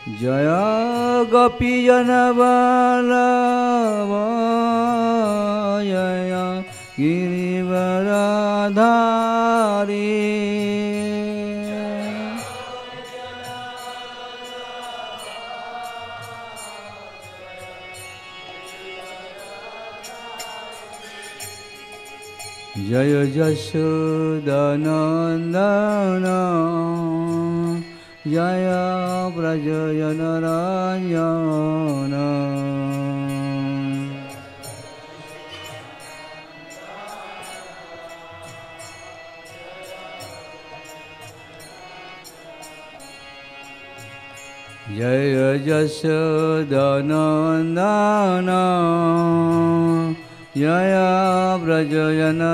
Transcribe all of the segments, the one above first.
जय गोपीजनवल्लभ जय गिरिवरधारी। जय यशोदानन्दन जय व्रजनरञ्जन। जय यशोदानन्दन जय व्रजनरञ्जन।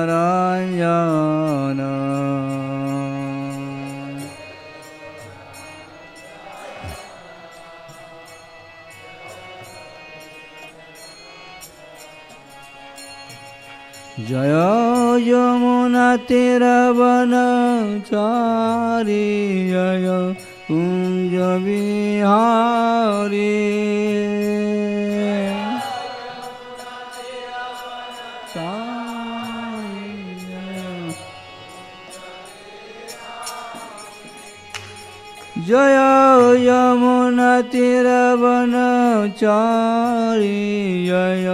जय यमुनातीरवनचारी जय कुञ्जविहारी। जय यमुनातीरवनचारी जय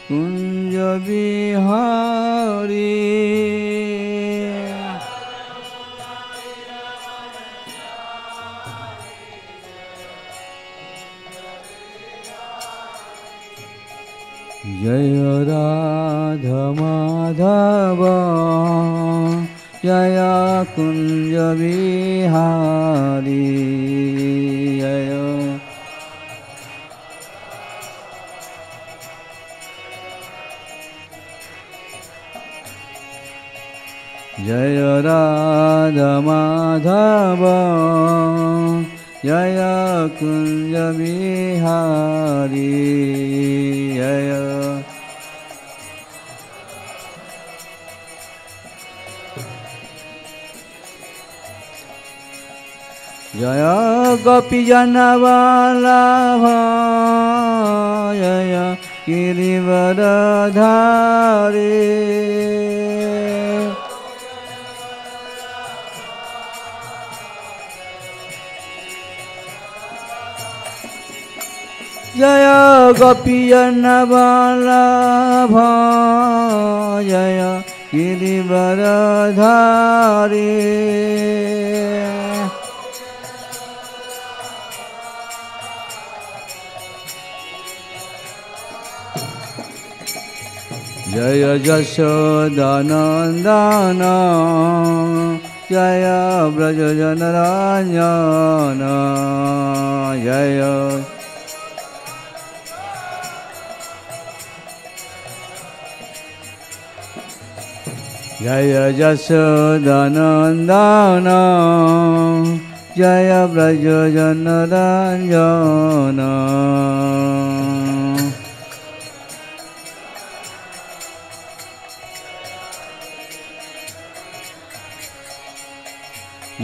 कुञ्जविहारी। जय राधामाधव जय कुञ्जविहारी। जय राधामाधव जय कुञ्जविहारी। जय गोपीजनवल्लभ जय गिरिवरधारी। जय गोपीजनवल्लभ जय गिरिवरधारी। जय यशोदानन्दन जय व्रजनरञ्जन। जय जय यशोदानन्दन जय व्रजनरञ्जन।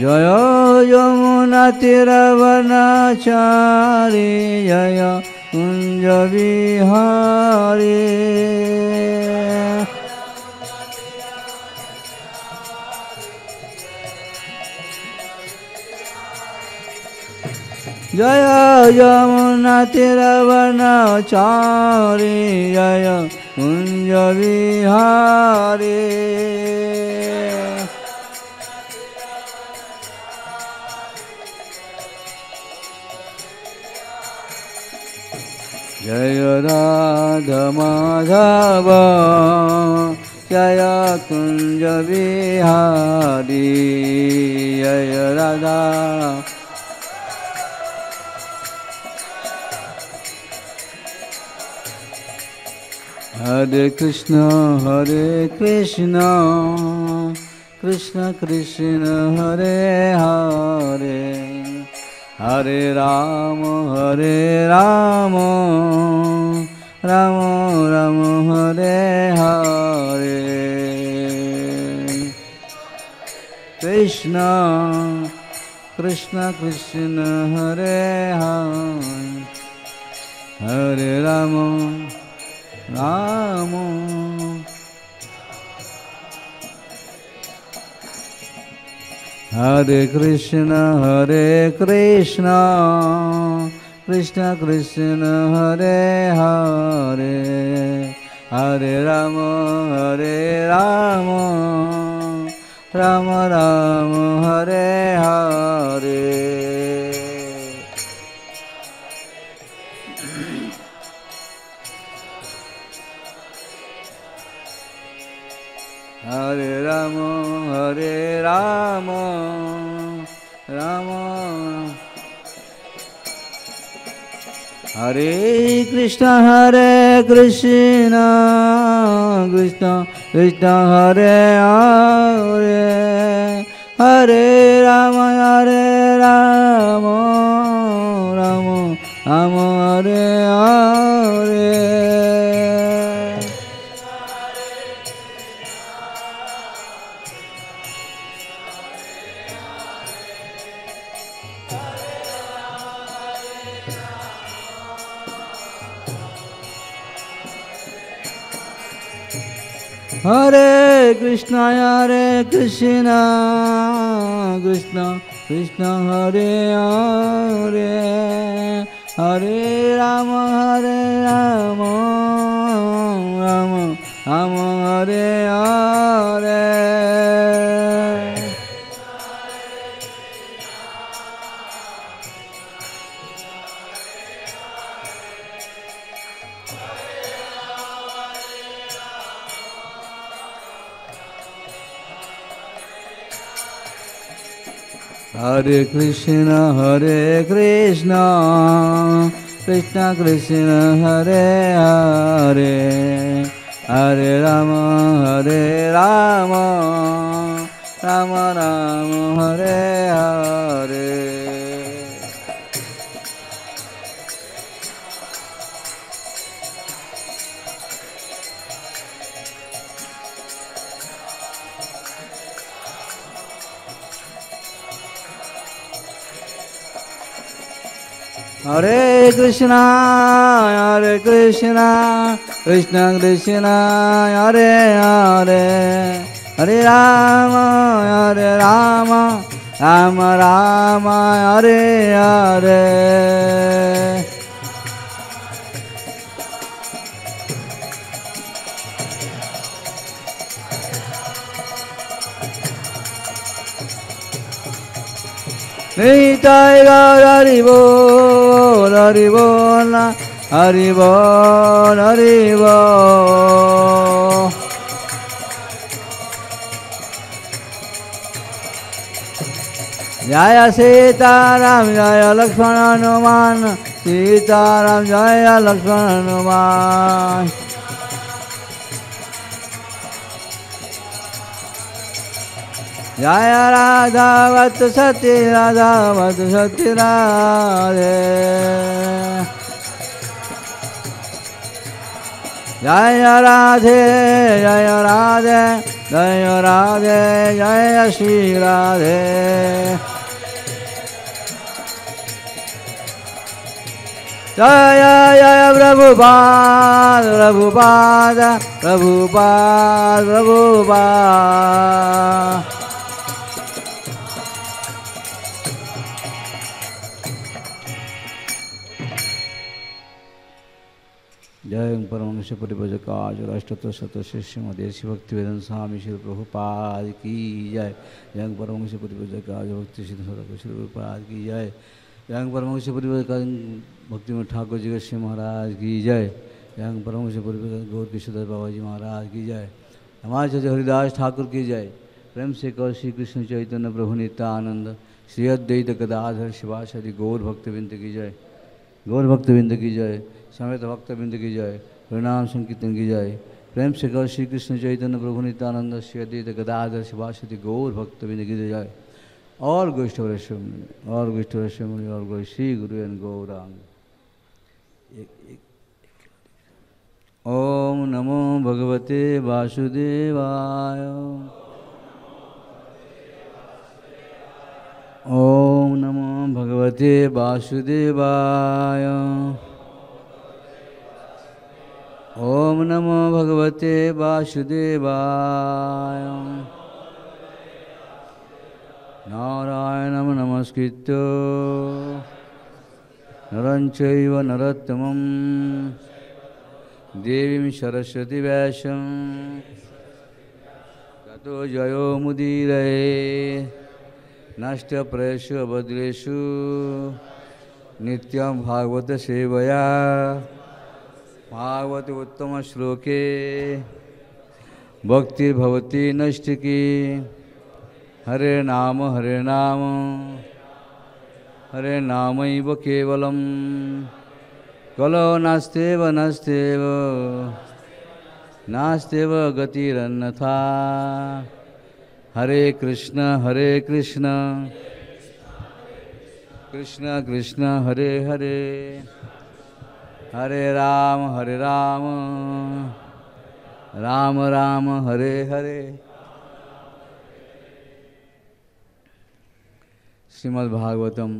जय यमुनातीरवनचारी जय कुञ्जविहारी। जय यमुनातीरवनचारी जय कुञ्जविहारी। जय राधामाधव जय कुञ्जविहारी। जय राधा हरे कृष्ण कृष्ण कृष्ण हरे हरे हरे राम राम राम हरे हरे। कृष्ण कृष्ण कृष्ण हरे हरे हरे राम राम हरे कृष्ण कृष्ण कृष्ण हरे हरे हरे राम राम राम हरे हरे हरे राम राम हरे कृष्ण कृष्ण कृष्ण हरे हरे हरे राम राम राम हरे हरे हरे कृष्ण कृष्ण कृष्ण हरे हरे हरे राम राम राम हरे हरे हरे कृष्ण कृष्ण कृष्ण हरे हरे हरे राम राम राम हरे हरे हरे कृष्ण कृष्ण कृष्ण हरे हरे हरे राम राम राम हरे हरे निताय गौर हरि बोल हरि बोल हरि बोल हरि बोल जय सीताराम जय लक्ष्मण हनुमान सीताराम जय लक्ष्मण हनुमान जय राधावत सती राधावत सती राधे जय राधे जय राधे जय राधे जय श्री राधे जय जय प्रभुपाद प्रभुपाद प्रभुपाद प्रभुपाद जय परमहंस परिव्राजक आचार्य अष्टोत्तर शतशिष्य मदेशी भक्ति वेदांत स्वामी श्री प्रभुपाद की जय। जय परमहंस परिव्राजक आचार्य भक्ति सिद्ध श्री प्रभुपाद की जय। जय परमहंस परिव्राजक भक्ति में ठाकुर जी श्री महाराज की जय। जय परमहंस परिव्राजक गौर किशोर बाबा जी महाराज की जय। हमारे चाचा हरिदास ठाकुर की जय। प्रेम से कहो श्री कृष्ण चैतन्य प्रभु नित्यानंद श्री अद्वैत गदाधर शिवासादि गौर भक्तबिंद की जय। गौर भक्तबिंद की जय। समेत भक्तबिंद की जय। प्रणाम संकीर्तन की जय। प्रेम से कहो श्री कृष्ण चैतन्य प्रभु नित्यानंद श्री अद्वैत गदाधर शिवासादि गौर भक्तबिंद की जय। और गोष्ठवरेश्वरी और गोष्ठवरेश्वरी और गो श्री गुरु एन गौरांग। ओम नमो भगवते वासुदेवाय। ओम भगवते वासुदेवाय। ओम नमो भगवते वासुदेवाय। नारायणं नमस्कृत्य नरं चैव नरोत्तमं देवीं सरस्वती व्यासं ततो जयो मुदीरये। नष्टप्रेषु भद्रेषु नित्यं भागवत सेवया। भागवत उत्तम श्लोके भक्तिर्भवति नैष्ठिकी। हरे नाम हरे नामैव केवलं। कलो नास्त्येव नास्त्येव गतिरन्यथा। हरे कृष्ण कृष्ण कृष्ण हरे हरे। हरे राम राम राम हरे हरे। श्रीमद् भागवतम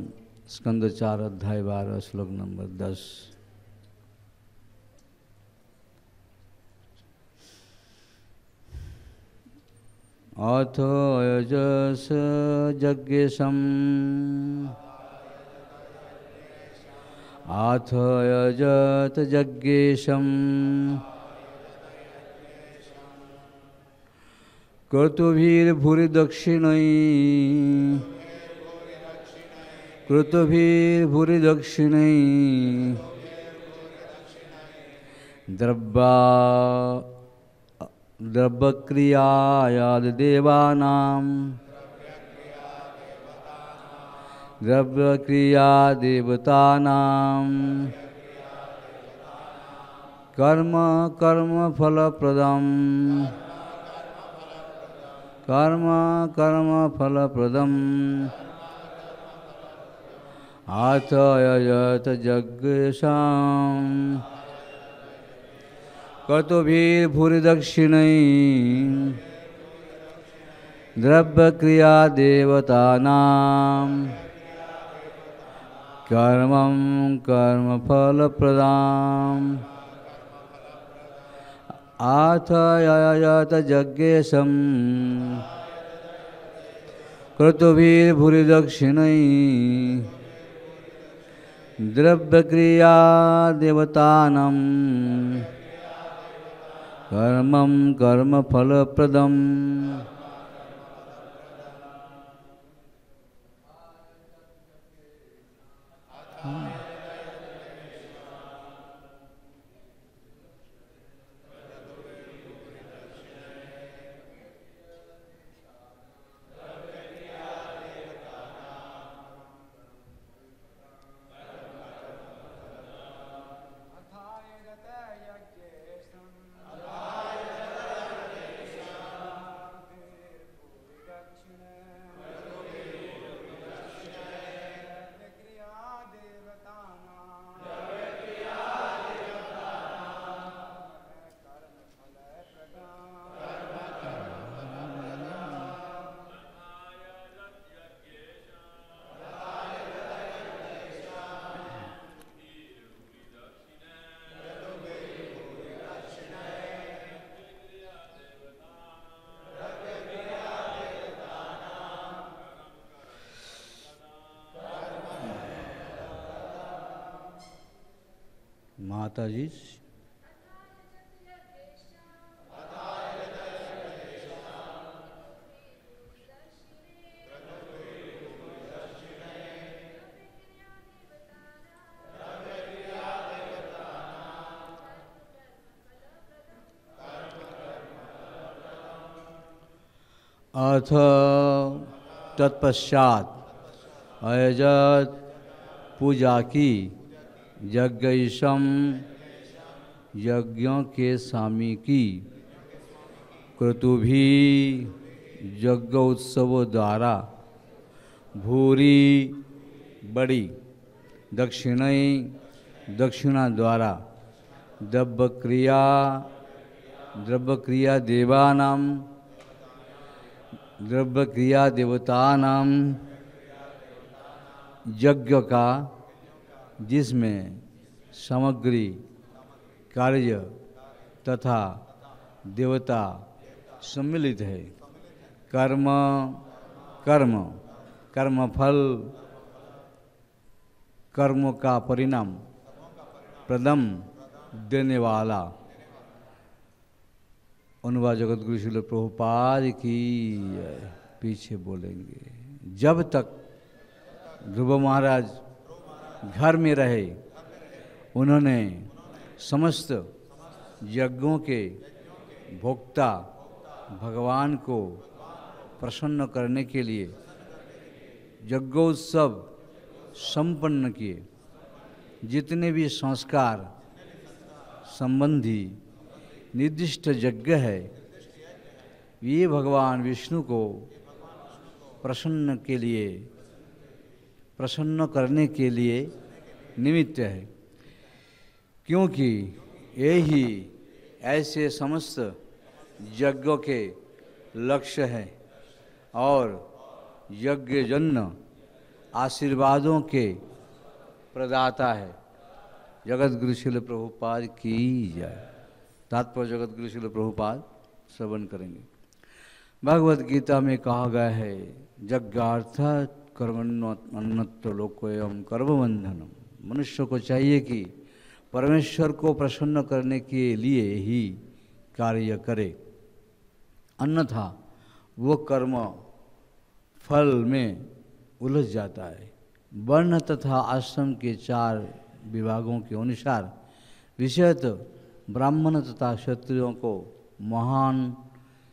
स्कंद 4 अध्याय 12 श्लोक नंबर 10। अथ यजस यज्ञेशम् अथ यजत यज्ञेशम् कृतुभिर्भूरिदक्षिणै द्रव्यक्रियादेवानां देवतानां कर्मफलप्रदम् अथ यजत यज्ञेशम् कर्तुभिर्भूरिदक्षिणै द्रव्यक्रियादेवतानां कर्मफलप्रदाम् अथ यजत यज्ञेशम् कर्तुभिर्भूरिदक्षिणै द्रव्यक्रियादेवतानां कर्मफलप्रदम्। माता जी अथ तत्पश्चात अयजत पूजा की यज्ञेशम यज्ञों के स्वामी की क्रतुभी यज्ञ उत्सव द्वारा भूरी बड़ी दक्षिणा द्वारा द्रव्यक्रिया देवतानां यज्ञ का जिसमें सामग्री, कार्य तथा देवता सम्मिलित है, कर्म कर्म कर्मफल, कर्मों का परिणाम प्रदम देने वाला। अनुवाद जगत गुरु श्रील प्रभुपाद की पीछे बोलेंगे। जब तक ध्रुव महाराज घर में रहे, उन्होंने समस्त यज्ञों के भोक्ता भगवान को प्रसन्न करने के लिए यज्ञोत्सव संपन्न किए। जितने भी संस्कार संबंधी निर्दिष्ट यज्ञ है, ये भगवान विष्णु को प्रसन्न करने के लिए निमित्त है, क्योंकि यही ऐसे समस्त यज्ञों के लक्ष्य है और यज्ञजन्य आशीर्वादों के प्रदाता है। जगत गुरु श्रील प्रभुपाद की जय। तात्पर्य जगत गुरु श्रील प्रभुपाद श्रवण करेंगे। भगवद गीता में कहा गया है, यज्ञार्थ कर्मण्यन्नत्र लोकोयम कर्मबंधनम। मनुष्य को चाहिए कि परमेश्वर को प्रसन्न करने के लिए ही कार्य करे, अन्यथा वो कर्म फल में उलझ जाता है। वर्ण तथा आश्रम के 4 विभागों के अनुसार विषयतः ब्राह्मण तथा क्षत्रियों को महान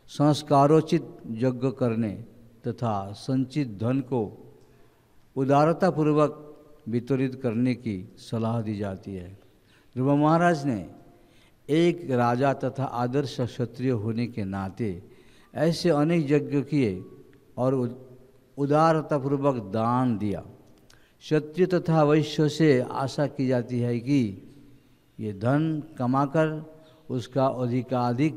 संस्कारोचित यज्ञ करने तथा संचित धन को उदारतापूर्वक वितरित करने की सलाह दी जाती है। ध्रुव महाराज ने एक राजा तथा आदर्श क्षत्रिय होने के नाते ऐसे अनेक यज्ञ किए और उदारतापूर्वक दान दिया। क्षत्रिय तथा वैश्य से आशा की जाती है कि ये धन कमाकर उसका अधिकाधिक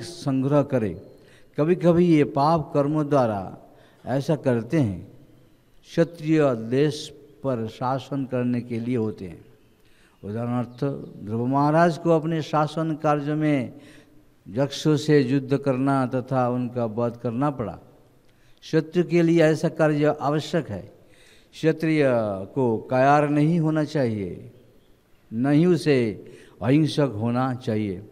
संग्रह करे। कभी कभी ये पाप कर्मों द्वारा ऐसा करते हैं। क्षत्रिय देश पर शासन करने के लिए होते हैं। उदाहरणार्थ, ध्रुव महाराज को अपने शासन कार्य में यक्षों से युद्ध करना तथा उनका वध करना पड़ा। क्षत्रिय के लिए ऐसा कार्य आवश्यक है। क्षत्रिय को कायर नहीं होना चाहिए, न ही उसे अहिंसक होना चाहिए।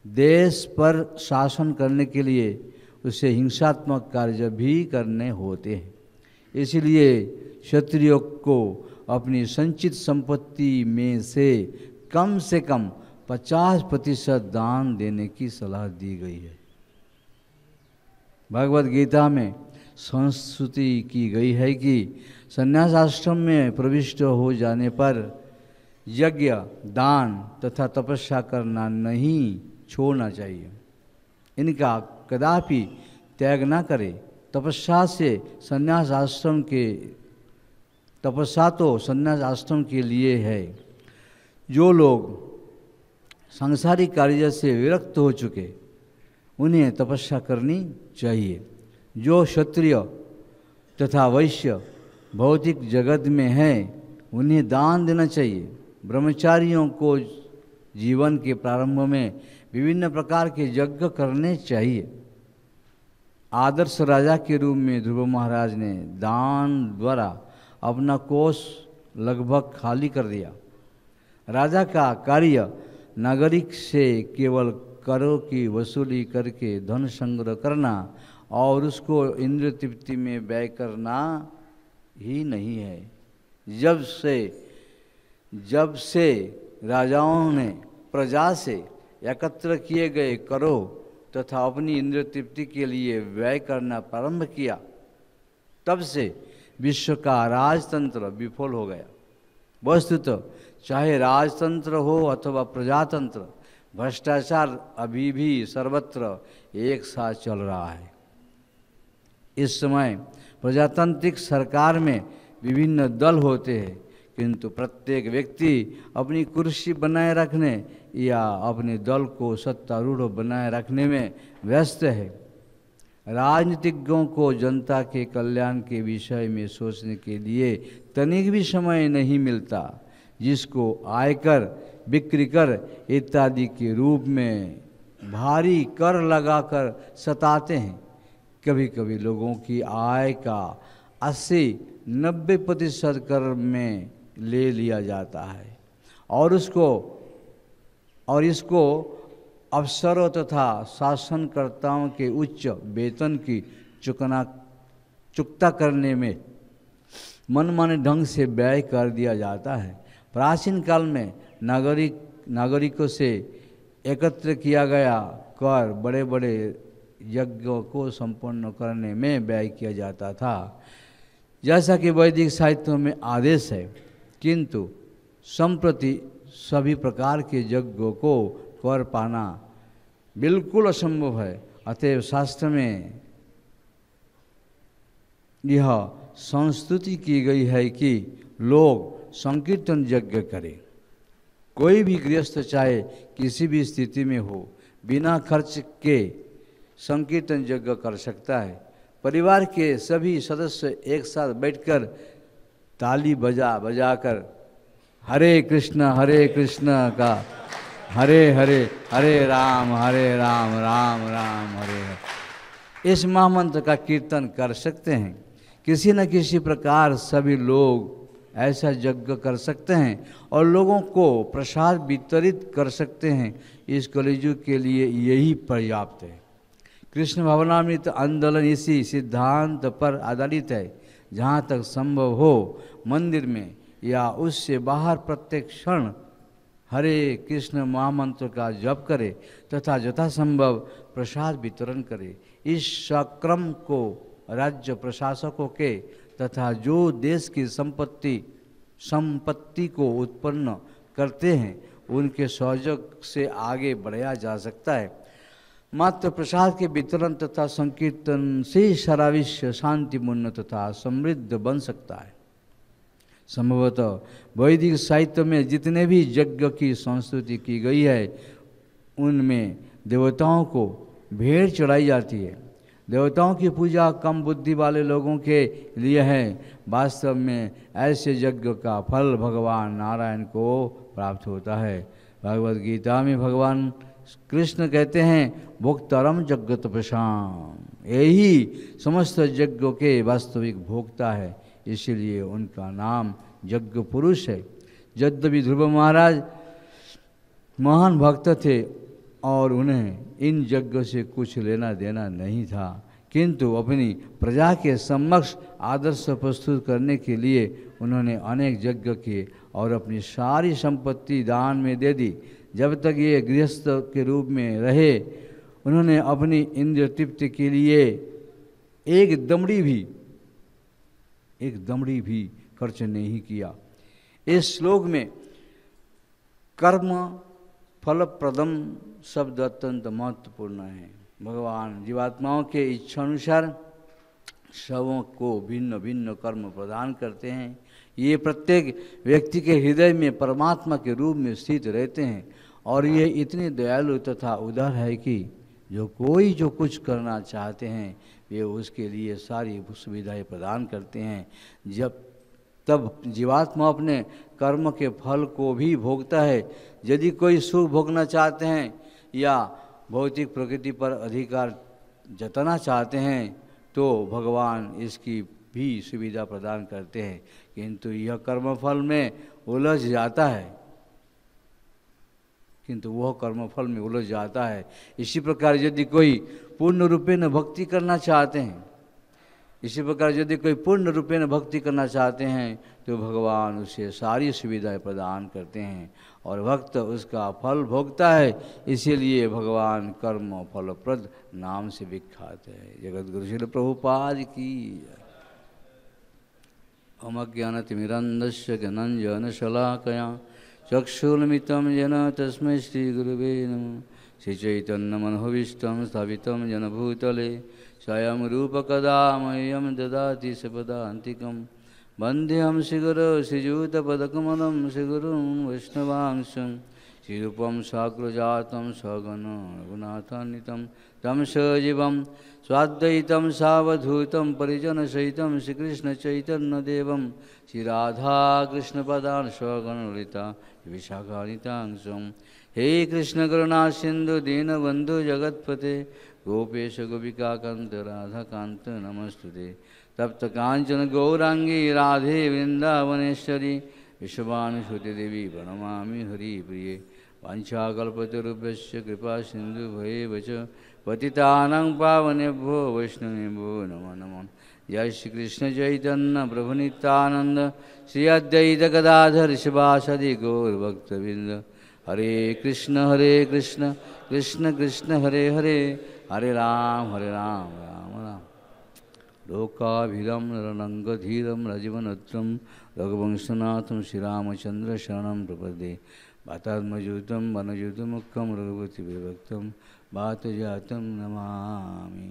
देश पर शासन करने के लिए उसे हिंसात्मक कार्य भी करने होते हैं। इसलिए क्षत्रियों को अपनी संचित संपत्ति में से कम 50% दान देने की सलाह दी गई है। भगवद गीता में संस्तुति की गई है कि संन्यास आश्रम में प्रविष्ट हो जाने पर यज्ञ, दान तथा तपस्या करना नहीं छोड़ना चाहिए। इनका कदापि त्याग न करे। तपस्या तो संन्यास आश्रम के लिए है। जो लोग सांसारिक कार्य से विरक्त हो चुके, उन्हें तपस्या करनी चाहिए। जो क्षत्रिय तथा वैश्य भौतिक जगत में हैं, उन्हें दान देना चाहिए। ब्रह्मचारियों को जीवन के प्रारंभ में विभिन्न प्रकार के यज्ञ करने चाहिए। आदर्श राजा के रूप में ध्रुव महाराज ने दान द्वारा अपना कोष लगभग खाली कर दिया। राजा का कार्य नागरिक से केवल करों की वसूली करके धन संग्रह करना और उसको इंद्रिय तृप्ति में व्यय करना ही नहीं है। जब से राजाओं ने प्रजा से एकत्र किए गए करों तथा अपनी इंद्रिय तृप्ति के लिए व्यय करना प्रारंभ किया, तब से विश्व का राजतंत्र विफल हो गया। वस्तुतः चाहे राजतंत्र हो अथवा प्रजातंत्र, भ्रष्टाचार अभी भी सर्वत्र एक साथ चल रहा है। इस समय प्रजातांत्रिक सरकार में विभिन्न दल होते हैं, किंतु प्रत्येक व्यक्ति अपनी कुर्सी बनाए रखने या अपने दल को सत्तारूढ़ बनाए रखने में व्यस्त है। राजनीतिज्ञों को जनता के कल्याण के विषय में सोचने के लिए तनिक भी समय नहीं मिलता, जिसको आयकर, बिक्री कर इत्यादि के रूप में भारी कर लगाकर सताते हैं। कभी कभी लोगों की आय का 80-90% कर में ले लिया जाता है और इसको अफसरों तथा शासनकर्ताओं के उच्च वेतन की चुकता करने में मनमाने ढंग से व्यय कर दिया जाता है। प्राचीन काल में नागरिकों से एकत्र किया गया कर बड़े बड़े यज्ञों को संपन्न करने में व्यय किया जाता था, जैसा कि वैदिक साहित्यों में आदेश है। किंतु संप्रति सभी प्रकार के यज्ञों को कर पाना बिल्कुल असंभव है। अतएव शास्त्र में यह संस्तुति की गई है कि लोग संकीर्तन यज्ञ करें। कोई भी गृहस्थ चाहे किसी भी स्थिति में हो, बिना खर्च के संकीर्तन यज्ञ कर सकता है। परिवार के सभी सदस्य एक साथ बैठकर ताली बजाकर हरे कृष्ण का हरे हरे राम राम राम हरे हरे इस महामंत्र का कीर्तन कर सकते हैं। किसी न किसी प्रकार सभी लोग ऐसा यज्ञ कर सकते हैं और लोगों को प्रसाद वितरित कर सकते हैं। इस कलियुग के लिए यही पर्याप्त है। कृष्ण भावनामृत आंदोलन इसी सिद्धांत पर आधारित है। जहाँ तक संभव हो मंदिर में या उससे बाहर प्रत्येक क्षण हरे कृष्ण महामंत्र का जप करे तथा यथासंभव प्रसाद वितरण करे। इस क्रम को राज्य प्रशासकों के तथा जो देश की संपत्ति को उत्पन्न करते हैं उनके सहयोग से आगे बढ़ाया जा सकता है। मात्र प्रसाद के वितरण तथा संकीर्तन से सारा विश्व शांतिपूर्ण तथा समृद्ध बन सकता है। संभवतः वैदिक साहित्य में जितने भी यज्ञ की संस्तुति की गई है उनमें देवताओं को भेंट चढ़ाई जाती है। देवताओं की पूजा कम बुद्धि वाले लोगों के लिए है। वास्तव में ऐसे यज्ञ का फल भगवान नारायण को प्राप्त होता है। भगवद गीता में भगवान कृष्ण कहते हैं भोक्तारम यज्ञ तपसाम, यही समस्त यज्ञों के वास्तविक भोक्ता है। इसीलिए उनका नाम यज्ञ पुरुष है। यद्यपि ध्रुव महाराज महान भक्त थे और उन्हें इन यज्ञों से कुछ लेना देना नहीं था, किंतु अपनी प्रजा के समक्ष आदर्श प्रस्तुत करने के लिए उन्होंने अनेक यज्ञ किए और अपनी सारी संपत्ति दान में दे दी। जब तक ये गृहस्थ के रूप में रहे उन्होंने अपनी इंद्रिय तृप्ति के लिए एक दमड़ी भी खर्च नहीं किया। इस श्लोक में कर्म फलप्रदम शब्द अत्यंत महत्वपूर्ण है। भगवान जीवात्माओं के इच्छानुसार सबों को भिन्न भिन्न कर्म प्रदान करते हैं। ये प्रत्येक व्यक्ति के हृदय में परमात्मा के रूप में स्थित रहते हैं और ये इतने दयालु तथा उदार है कि जो कुछ करना चाहते हैं वे उसके लिए सारी सुविधाएं प्रदान करते हैं। तब जीवात्मा अपने कर्म के फल को भी भोगता है। यदि कोई सुख भोगना चाहते हैं या भौतिक प्रकृति पर अधिकार जताना चाहते हैं तो भगवान इसकी भी सुविधा प्रदान करते हैं, किंतु यह कर्मफल में उलझ जाता है। इसी प्रकार यदि कोई पूर्ण रूपेण भक्ति करना चाहते हैं तो भगवान उसे सारी सुविधाएं प्रदान करते हैं और भक्त उसका फल भोगता है। इसीलिए भगवान कर्म फलप्रद नाम से विख्यात है। जगत गुरु श्रील प्रभुपाद की अमज्ञानतिमिरन्धस्य ज्ञानञ्जनशलाकया चक्षुर्मिलितं येन तस्मै श्रीगुरुवे नमः। श्रीचैतन्यमनोभीष्टं स्थापितं येन भूतले स्वयं रूपकदा मह्यं ददाति सपदान्तिकं। वन्देऽहं श्रीगुरो श्रीयुतपदकमलं श्रीगुरुं वैष्णवांशं श्रीरूपं साग्रजातं सगण रघुनाथान्वितं तं सजीवं स्वाद्वैतं सावधूतं परिजनसहितं श्रीकृष्णचैतन्यदेवं श्रीराधाकृष्णपदान् सगणललिता विशाखानितांशं। हे कृष्ण करुणा सिंधु दीनबंधु जगत्पते गोपेश गोपिकाकांत राधाकांत नमस्तुते। तप्त कांचन गौरांगी राधे वृंदावनेश्वरी विश्वानुसुते देवी प्रणमामि हरिप्रिये। वाञ्छाकल्पतरुभ्यश्च कृपा सिंधु भयेव च पतितानां पावनेभ्यो वैष्णवेभ्यो नमो नमः। जय श्री कृष्ण चैतन्य प्रभु नित्यानंद श्री अद्वैत गदाधर शिवासादि गौर भक्तवृंद। हरे कृष्ण कृष्ण कृष्ण हरे हरे हरे राम राम राम। लोकाभिराम रणंगधीरम रजवनत्रम रघुवंशनाथम श्रीरामचंद्र शरणं प्रपदे। वातात्मजूतं वनजूतमुखं रघुपति विभक्तं वातजातं नमामि।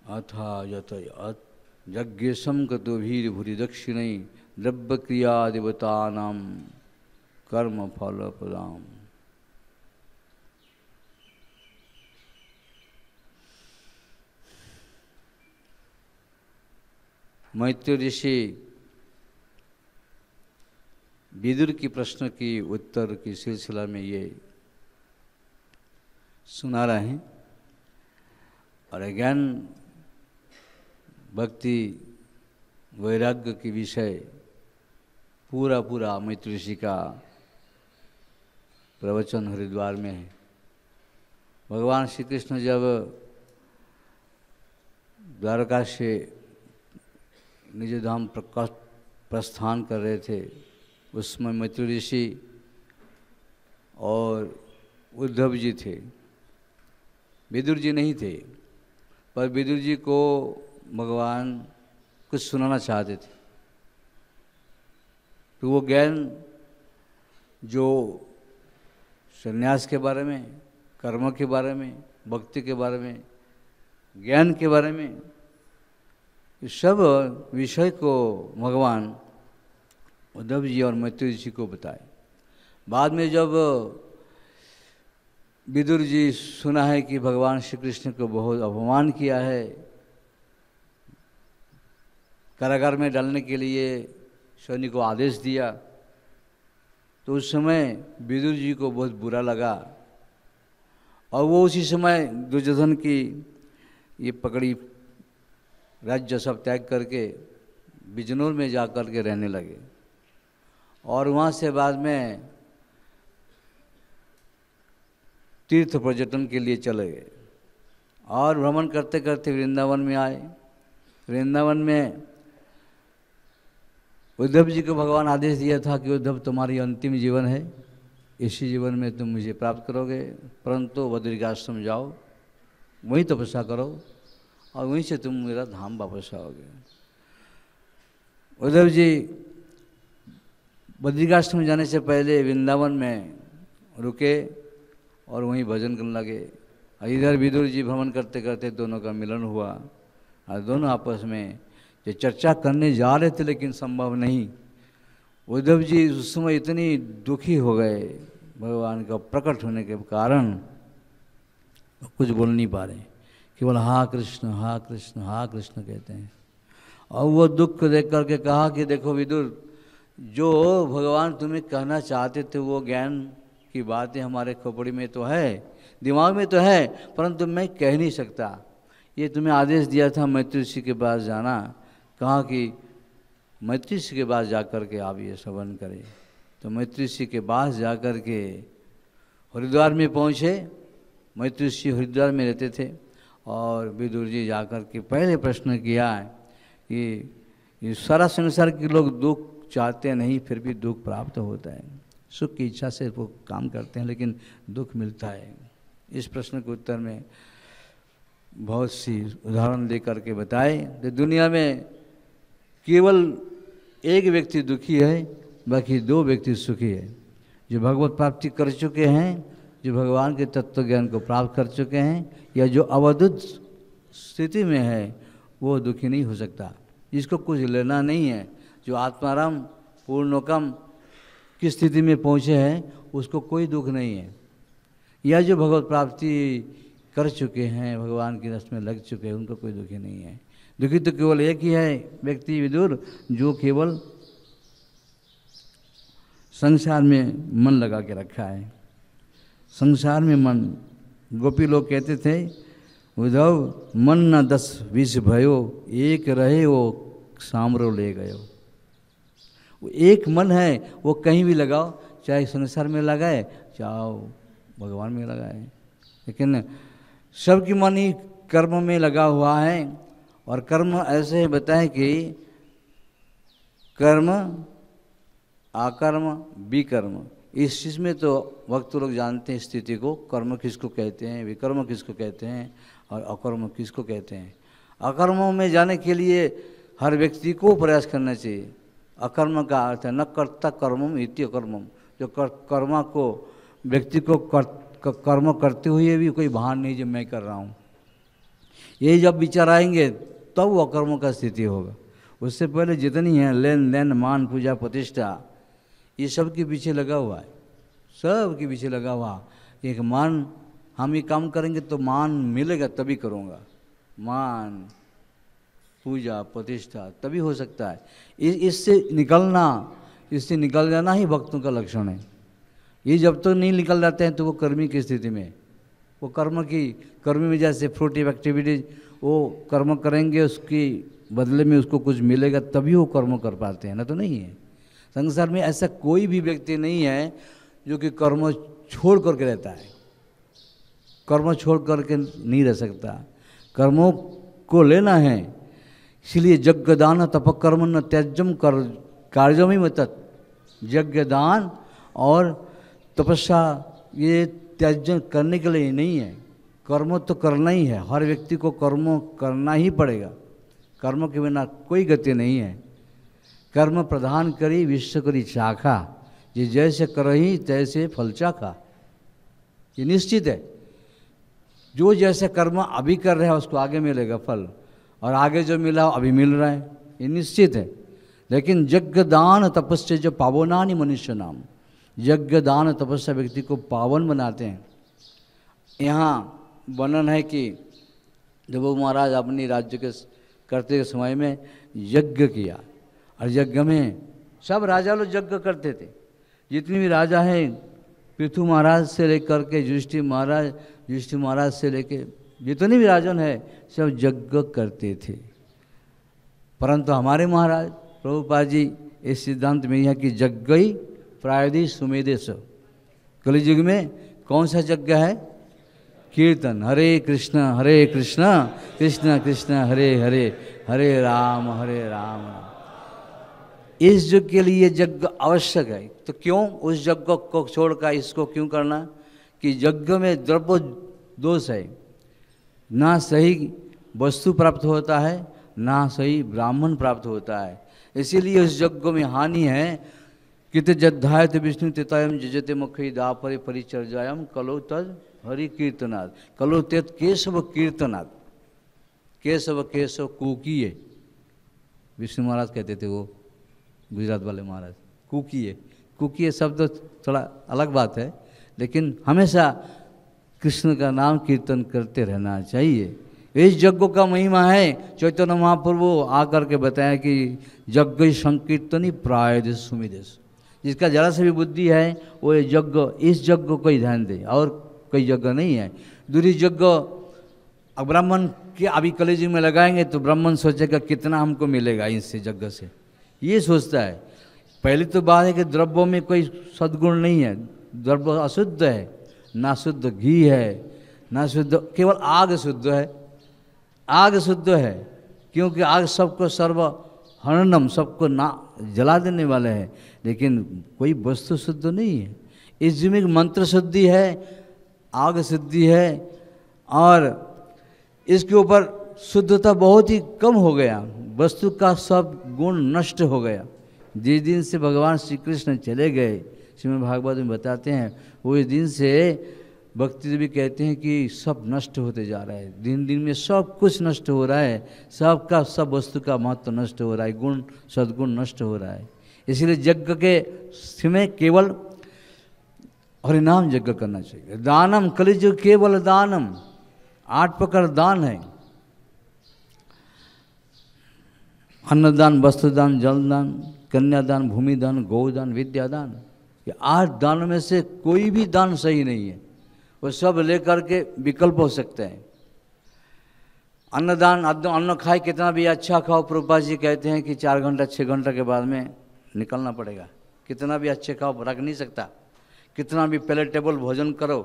अथा यत यज्ञसं कतुभिर्भुरि दक्षिणै द्रव्यक्रियादेवतानां कर्मफलप्रदाम्। मैत्री ऋषि विदुर की प्रश्न की उत्तर की सिलसिला में ये सुना रहे हैं और ज्ञान भक्ति वैराग्य की विषय पूरा मैत्री ऋषि का प्रवचन हरिद्वार में है। भगवान श्री कृष्ण जब द्वारका से निज धाम प्रस्थान कर रहे थे उसमें मैत्री ऋषि और उद्धव जी थे, विदुर जी नहीं थे। पर विदुर जी को भगवान कुछ सुनाना चाहते थे। तो वो ज्ञान जो संन्यास के बारे में, कर्म के बारे में, भक्ति के बारे में, ज्ञान के बारे में, इस सब विषय को भगवान उद्धव जी और मैत्री जी को बताए। बाद में जब विदुर जी सुना है कि भगवान श्री कृष्ण को बहुत अपमान किया है, कारागार में डालने के लिए सैनिक को आदेश दिया, तो उस समय विदुर जी को बहुत बुरा लगा और वो उसी समय दुर्योधन की ये पकड़ी राज्य सब त्याग करके बिजनौर में जा कर के रहने लगे और वहाँ से बाद में तीर्थ पर्यटन के लिए चले गए और भ्रमण करते करते वृंदावन में आए। वृंदावन में उद्धव जी को भगवान आदेश दिया था कि उद्धव तुम्हारी अंतिम जीवन है, इसी जीवन में तुम मुझे प्राप्त करोगे, परंतु बद्रिकाश्रम जाओ, वहीं तपस्या करो और वहीं से तुम मेरा धाम वापस आओगे। उद्धव जी बद्रिकाश्रम जाने से पहले वृंदावन में रुके और वहीं भजन करने लगे। इधर विदुर जी भ्रमण करते करते दोनों का मिलन हुआ और दोनों आपस में जो चर्चा करने जा रहे थे लेकिन संभव नहीं। उद्धव जी उस समय इतनी दुखी हो गए भगवान का प्रकट होने के कारण, कुछ बोल नहीं पा रहे, केवल हा कृष्ण कृष्ण कहते हैं। और वो दुख देख करके कहा कि देखो विदुर, जो भगवान तुम्हें कहना चाहते थे वो ज्ञान की बातें हमारे खोपड़ी में तो है, दिमाग में तो है, परंतु मैं कह नहीं सकता। ये तुम्हें आदेश दिया था मैत्री ऋषि के पास जाना, कहा कि मैत्री ऋषि के पास जा कर के आप ये श्रवण करें। तो मैत्री ऋषि के पास जा कर के हरिद्वार में पहुँचे। मैत्री ऋषि हरिद्वार में रहते थे और विदुर जी जा कर के पहले प्रश्न किया कि ये सारा संसार के लोग दुख चाहते नहीं, फिर भी दुख प्राप्त होता है। सुख की इच्छा से वो काम करते हैं लेकिन दुख मिलता है। इस प्रश्न के उत्तर में बहुत सी उदाहरण दे करके बताए कि दुनिया में केवल एक व्यक्ति दुखी है, बाकी दो व्यक्ति सुखी है। जो भगवत प्राप्ति कर चुके हैं, जो भगवान के तत्व ज्ञान को प्राप्त कर चुके हैं, या जो अवधुत स्थिति में है, वो दुखी नहीं हो सकता। जिसको कुछ लेना नहीं है, जो आत्माराम पूर्णोकम की स्थिति में पहुँचे हैं उसको कोई दुख नहीं है। या जो भगवत प्राप्ति कर चुके हैं, भगवान की रस में लग चुके हैं, उनको कोई दुखी नहीं है। दुखी तो केवल एक ही है व्यक्ति विदुर, जो केवल संसार में मन लगा के रखा है। संसार में मन, गोपी लोग कहते थे उद्धव मन न 10-20 भयो, एक रहे वो सामरो ले गयो। वो एक मन है, वो कहीं भी लगाओ, चाहे संसार में लगाए चाहे भगवान में लगाए, लेकिन सबकी मन ही कर्म में लगा हुआ है। और कर्म ऐसे बताए कि कर्म आकर्म विकर्म, इस चीज़ में तो वक्त लोग जानते हैं स्थिति को, कर्म किसको कहते हैं, विकर्म किसको कहते हैं और अकर्म किसको कहते हैं। अकर्मों में जाने के लिए हर व्यक्ति को प्रयास करना चाहिए। अकर्म का अर्थ है न कर्ता कर्मम इति अकर्मम, जो कर्म को व्यक्ति को कर्म करते हुए भी कोई भान नहीं जो मैं कर रहा हूँ, ये जब विचार आएंगे तब वो अकर्म का स्थिति होगा। उससे पहले जितनी है लेन देन मान पूजा प्रतिष्ठा, ये सब के पीछे लगा हुआ है, सब के पीछे लगा हुआ एक मान। हम ये काम करेंगे तो मान मिलेगा तभी करूँगा, मान पूजा प्रतिष्ठा तभी हो सकता है। इससे निकल जाना ही भक्तों का लक्षण है। ये जब तक नहीं निकल जाते हैं तो वो कर्मी की स्थिति में, वो कर्मी में जैसे फ्रूटिव एक्टिविटीज, वो कर्म करेंगे उसकी बदले में उसको कुछ मिलेगा तभी वो कर्म कर पाते हैं, ना तो नहीं है। संसार में ऐसा कोई भी व्यक्ति नहीं है जो कि कर्म छोड़ करके रहता है, कर्म छोड़ करके नहीं रह सकता, कर्मों को लेना है। इसलिए यज्ञ दान तप कर्म न त्याज्यम कार्यम ही मत, यज्ञ दान और तपस्या ये त्याज्य करने के लिए नहीं है, कर्म तो करना ही है। हर व्यक्ति को कर्म करना ही पड़ेगा, कर्म के बिना कोई गति नहीं है। कर्म प्रधान करी विश्व करी चाखा, ये जैसे करही तैसे फल चाखा, ये निश्चित है। जो जैसे कर्म अभी कर रहा है उसको आगे मिलेगा फल, और आगे जो मिला अभी मिल रहा है, ये निश्चित है। लेकिन यज्ञ दान तपस्या जो पावनानि मनुष्य नाम, यज्ञ दान तपस्या व्यक्ति को पावन बनाते हैं। यहाँ वर्णन है कि जब वो महाराज अपनी राज्य के करते समय में यज्ञ किया, और यज्ञ में सब राजा लोग यज्ञ करते थे, जितने भी राजा हैं, पृथु महाराज से लेकर के युधिष्ठिर महाराज से लेकर जितने भी राजन है सब यज्ञ करते थे। परंतु हमारे महाराज प्रभुपाद जी इस सिद्धांत में यह कि यज्ञ ही प्रायदि सुमेदेश, कलियुग में कौन सा यज्ञ है? कीर्तन, हरे कृष्ण कृष्ण कृष्ण हरे हरे, हरे राम इस युग के लिए यज्ञ आवश्यक है। तो क्यों उस यज्ञ को छोड़कर इसको क्यों करना? कि यज्ञ में द्रव्य दोष है, ना सही वस्तु प्राप्त होता है ना सही ब्राह्मण प्राप्त होता है, इसीलिए उस यज्ञ में हानि है। कित जद्धायत विष्णु तितायम जजते मुखी दापरे परिचर्यायम कलो तद हरि कीर्तनाद, कलो तेत केशव कीर्तनाद, केशव कुकीय, विष्णु महाराज कहते थे, वो गुजरात वाले महाराज, कुकीय शब्द थोड़ा अलग बात है, लेकिन हमेशा कृष्ण का नाम कीर्तन करते रहना चाहिए। इस यज्ञ का महिमा है। चैतन्य महाप्रभु आकर के बताया कि यज्ञ संकीर्तनी प्रायदेश सुमिदेश, जिसका जरा से भी बुद्धि है वो यज्ञ, इस यज्ञ को ही ध्यान दे, और कोई यज्ञ नहीं है। दूसरी यज्ञ ब्राह्मण के अभी कलेजी में लगाएंगे तो ब्राह्मण सोचेगा कितना हमको मिलेगा इससे यज्ञ से, ये सोचता है। पहली तो बात है कि द्रव्यों में कोई सद्गुण नहीं है, द्रव्य अशुद्ध है, ना शुद्ध घी है ना शुद्ध, केवल आग शुद्ध है, आग शुद्ध है, क्योंकि आग सबको सर्व हरणम, सबको ना जला देने वाले हैं, लेकिन कोई वस्तु शुद्ध नहीं है। इस जीव में मंत्र शुद्धि है, आग शुद्धि है, और इसके ऊपर शुद्धता बहुत ही कम हो गया, वस्तु का सब गुण नष्ट हो गया। जिस दिन से भगवान श्री कृष्ण चले गए, श्रीमद् भागवत में बताते हैं, वो इस दिन से भक्ति भी कहते हैं कि सब नष्ट होते जा रहा है, दिन दिन में सब कुछ नष्ट हो रहा है, सब वस्तु का महत्व नष्ट हो रहा है, गुण सद्गुण नष्ट हो रहा है। इसलिए यज्ञ के समय केवल हरिनाम यज्ञ करना चाहिए। दानम कलिजुग केवल दानम, 8 प्रकार दान है। अन्नदान, वस्त्रदान, जलदान, कन्यादान, भूमिदान, गौदान, विद्यादान। ये 8 दानों में से कोई भी दान सही नहीं है, वो सब लेकर के विकल्प हो सकते हैं। अन्नदान, अन्न खाए कितना भी अच्छा खाओ, प्रभुपाद जी कहते हैं कि 4 घंटा 6 घंटा के बाद में निकलना पड़ेगा। कितना भी अच्छे खाओ रख नहीं सकता, कितना भी पैलेटेबल भोजन करो,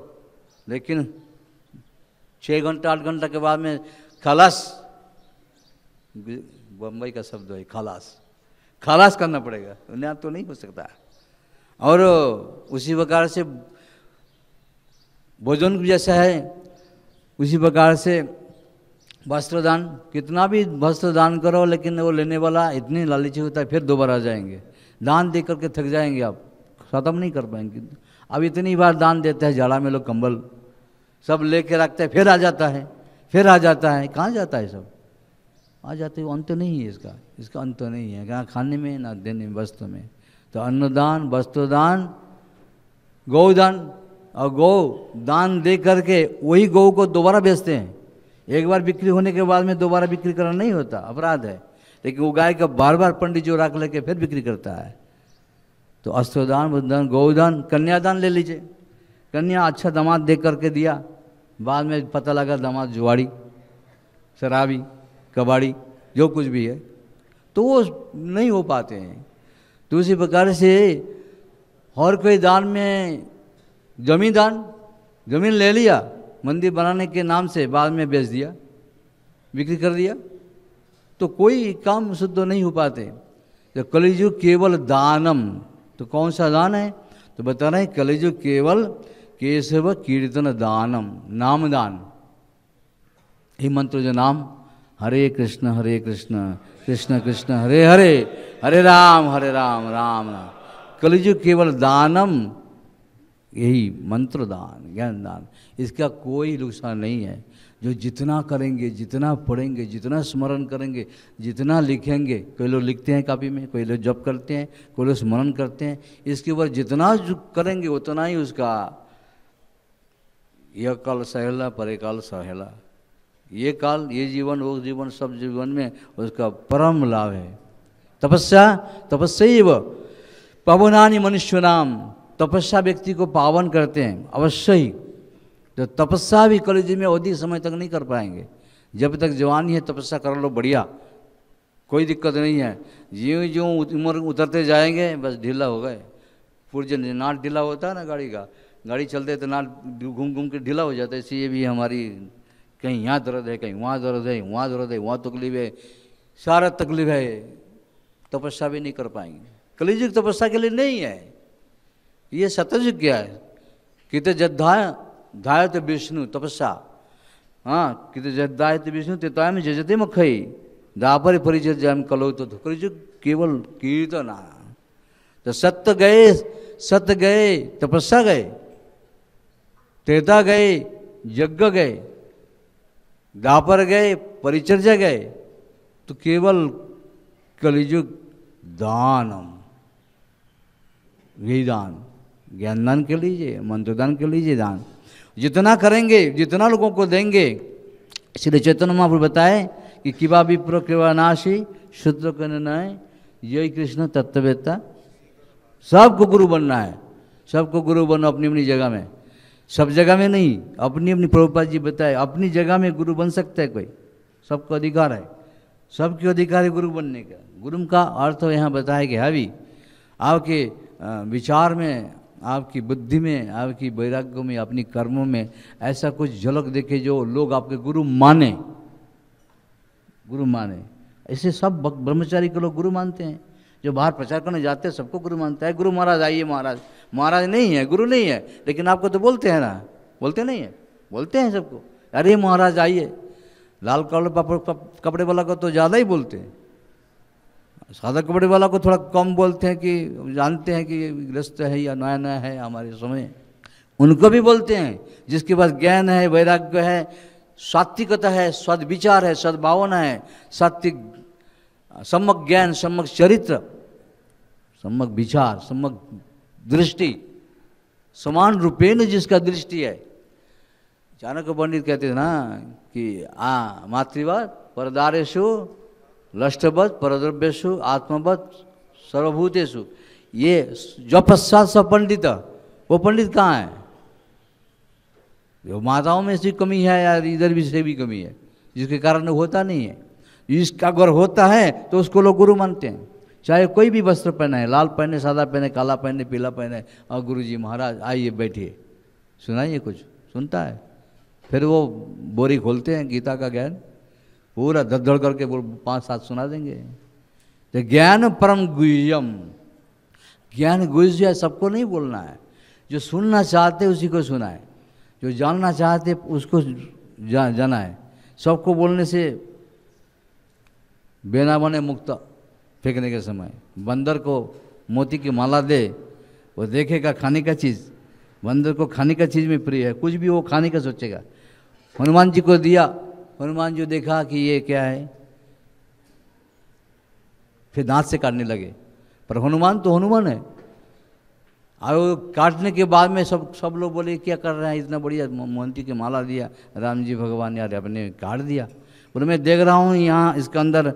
लेकिन 6 घंटा 8 घंटा के बाद में खलास, बम्बई का शब्द है खलास, खलास करना पड़ेगा, उन्हें तो नहीं हो सकता। और उसी प्रकार से भोजन जैसा है, उसी प्रकार से वस्त्रदान, कितना भी वस्त्र दान करो लेकिन वो लेने वाला इतनी लालची होता है, फिर दोबारा आ जाएंगे। दान दे करके थक जाएंगे, आप ख़त्म नहीं कर पाएंगे। अब इतनी बार दान देते हैं, जाड़ा में लोग कंबल सब लेके रखते हैं, फिर आ जाता है, फिर आ जाता है, कहाँ जाता है सब, आ जाते हैं। अंत नहीं है इसका, इसका अंत नहीं है, कहाँ खाने में ना देने में, वस्त्र में। तो अन्नदान, वस्त्रदान, गौदान, और गौ दान दे करके वही गौ को दोबारा बेचते हैं। एक बार बिक्री होने के बाद में दोबारा बिक्री करना नहीं होता, अपराध है। लेकिन वो गाय का बार बार पंडित जो रख लेके फिर बिक्री करता है। तो अस्त्रदान, वस्त्रदान, गौदान, कन्यादान ले लीजिए। कन्या अच्छा दामाद दे करके दिया, बाद में पता लगा दामाद जुआड़ी, शराबी, कबाड़ी, जो कुछ भी है, तो वो नहीं हो पाते हैं। तो उसी प्रकार से और कोई दान में जमीन दान, जमीन ले लिया मंदिर बनाने के नाम से, बाद में बेच दिया, बिक्री कर दिया, तो कोई काम शुद्ध नहीं हो पाते। तो कलिजुग केवल दानम, तो कौन सा दान है, तो बता रहे हैं कलिजुग केवल केशव कीर्तन दानम, नाम दान। ये मंत्र जो नाम, हरे कृष्ण कृष्ण कृष्ण हरे हरे, हरे राम राम राम। कलिजुग केवल दानम, यही मंत्र दान, ज्ञान दान, इसका कोई नुकसान नहीं है। जो जितना करेंगे, जितना पढ़ेंगे, जितना स्मरण करेंगे, जितना लिखेंगे, कोई लोग लिखते हैं कापी में, कोई लोग जप करते हैं, कोई लोग स्मरण करते हैं, इसके ऊपर जितना जो करेंगे उतना ही उसका यह काल सहेला परे काल सहेला, ये काल, ये जीवन, वो जीवन, सब जीवन में उसका परम लाभ है। तपस्या, तपस्यैव पावनानि मनुष्य नाम, तपस्या व्यक्ति को पावन करते हैं अवश्य ही। तो तपस्या भी कलियुग में अधिक समय तक नहीं कर पाएंगे। जब तक जवानी है तपस्या कर लो, बढ़िया, कोई दिक्कत नहीं है। ज्यों ज्यों उम्र उतरते जाएंगे बस ढीला हो गए। पुर्जे नाट ढीला होता है ना गाड़ी का, गाड़ी चलते तो नाट घूम घूम के ढीला हो जाता है। इसलिए भी हमारी कहीं यहाँ दर्द है, कहीं वहाँ दर्द है, वहाँ दर्द है, वहाँ तकलीफ है, सारा तकलीफ है, तपस्या भी नहीं कर पाएंगे। कलियुग तपस्या के लिए नहीं है, ये सतयुग क्या है। कित जद्धाय धायत विष्णु तपस्या, हाँ, कित जद्धायत विष्णु तेताय में जजते मखई दापर परिचय जम कलो। तो कलियुग केवल कीर्तन। तो सत्य गए, सत्य गए, तपस्या गए, त्रेता गए, यज्ञ गए, दापर गए, परिचर्या गए, तो केवल कलियुग दानम, यही दान, ज्ञान दान के लीजिए, मंत्र दान के लीजिए। दान जितना करेंगे, जितना लोगों को देंगे, इसलिए चैतन्य महाप्रभु बताए कि किवा विप्र किवा नाशी शूद्र का निर्णय, यही कृष्ण तत्ववेत्ता। सबको गुरु बनना है, सबको गुरु बनो अपनी अपनी जगह में, सब जगह में नहीं, अपनी अपनी। प्रभुपाद जी बताए अपनी जगह में गुरु बन सकता है कोई, सबको अधिकार है, सबके अधिकार है गुरु बनने का। गुरु का अर्थ यहाँ बताया कि अभी आपके विचार में, आपकी बुद्धि में, आपकी वैराग्य में, अपनी कर्मों में ऐसा कुछ झलक देखे जो लोग आपके गुरु माने, गुरु माने। ऐसे सब ब्रह्मचारी के लोग गुरु मानते हैं। जो बाहर प्रचार करने जाते हैं सबको गुरु मानता है। गुरु महाराज आइए, महाराज, महाराज नहीं है, गुरु नहीं है, लेकिन आपको तो बोलते हैं ना, बोलते नहीं है, बोलते हैं सबको, अरे महाराज आइए। लाल कपड़े वाला को तो ज़्यादा ही बोलते हैं, सादा कपड़े वाला को थोड़ा कम बोलते हैं कि जानते हैं कि ग्रस्त है या नया नया है हमारे समय, उनको भी बोलते हैं। जिसके पास ज्ञान है, वैराग्य है, सात्विकता है, सद्विचार है, सद्भावना है, सात्विक, सम्यक ज्ञान, सम्यक चरित्र, सम्यक विचार, सम्यक दृष्टि, समान रूपेण जिसका दृष्टि है। चाणक्य पंडित कहते थे ना कि मातृवत परदारेषु लष्टवत परद्रव्येषु आत्मवत सर्वभूतेषु, ये जो पश्चात सब पंडित, वो पंडित कहाँ है? जो माताओं में से कमी है या इधर भी से भी कमी है, जिसके कारण होता नहीं है। इसका अगर होता है तो उसको लोग गुरु मानते हैं, चाहे कोई भी वस्त्र पहना है, लाल पहने, सादा पहने, काला पहने, पीला पहने, और गुरु जी महाराज आइए बैठिए सुनाइए कुछ, सुनता है। फिर वो बोरी खोलते हैं गीता का ज्ञान, पूरा धड़ करके 5-7 सुना देंगे। तो ज्ञान परम गुह्यम, ज्ञान गुह्य सबको नहीं बोलना है, जो सुनना चाहते उसी को सुना है, जो जानना चाहते उसको जाना है। सबको बोलने से बेना बने मुक्त फेंकने के समय। बंदर को मोती की माला दे, वो देखेगा खाने का चीज़, बंदर को खाने का चीज़ में प्रिय है, कुछ भी वो खाने का सोचेगा। हनुमान जी को दिया, हनुमान जी देखा कि ये क्या है, फिर दांत से काटने लगे। पर हनुमान तो हनुमान है, और काटने के बाद में सब लोग बोले क्या कर रहे हैं, इतना बढ़िया मोती की माला दिया राम जी भगवान, यार अपने काट दिया। बोले मैं देख रहा हूँ यहाँ इसके अंदर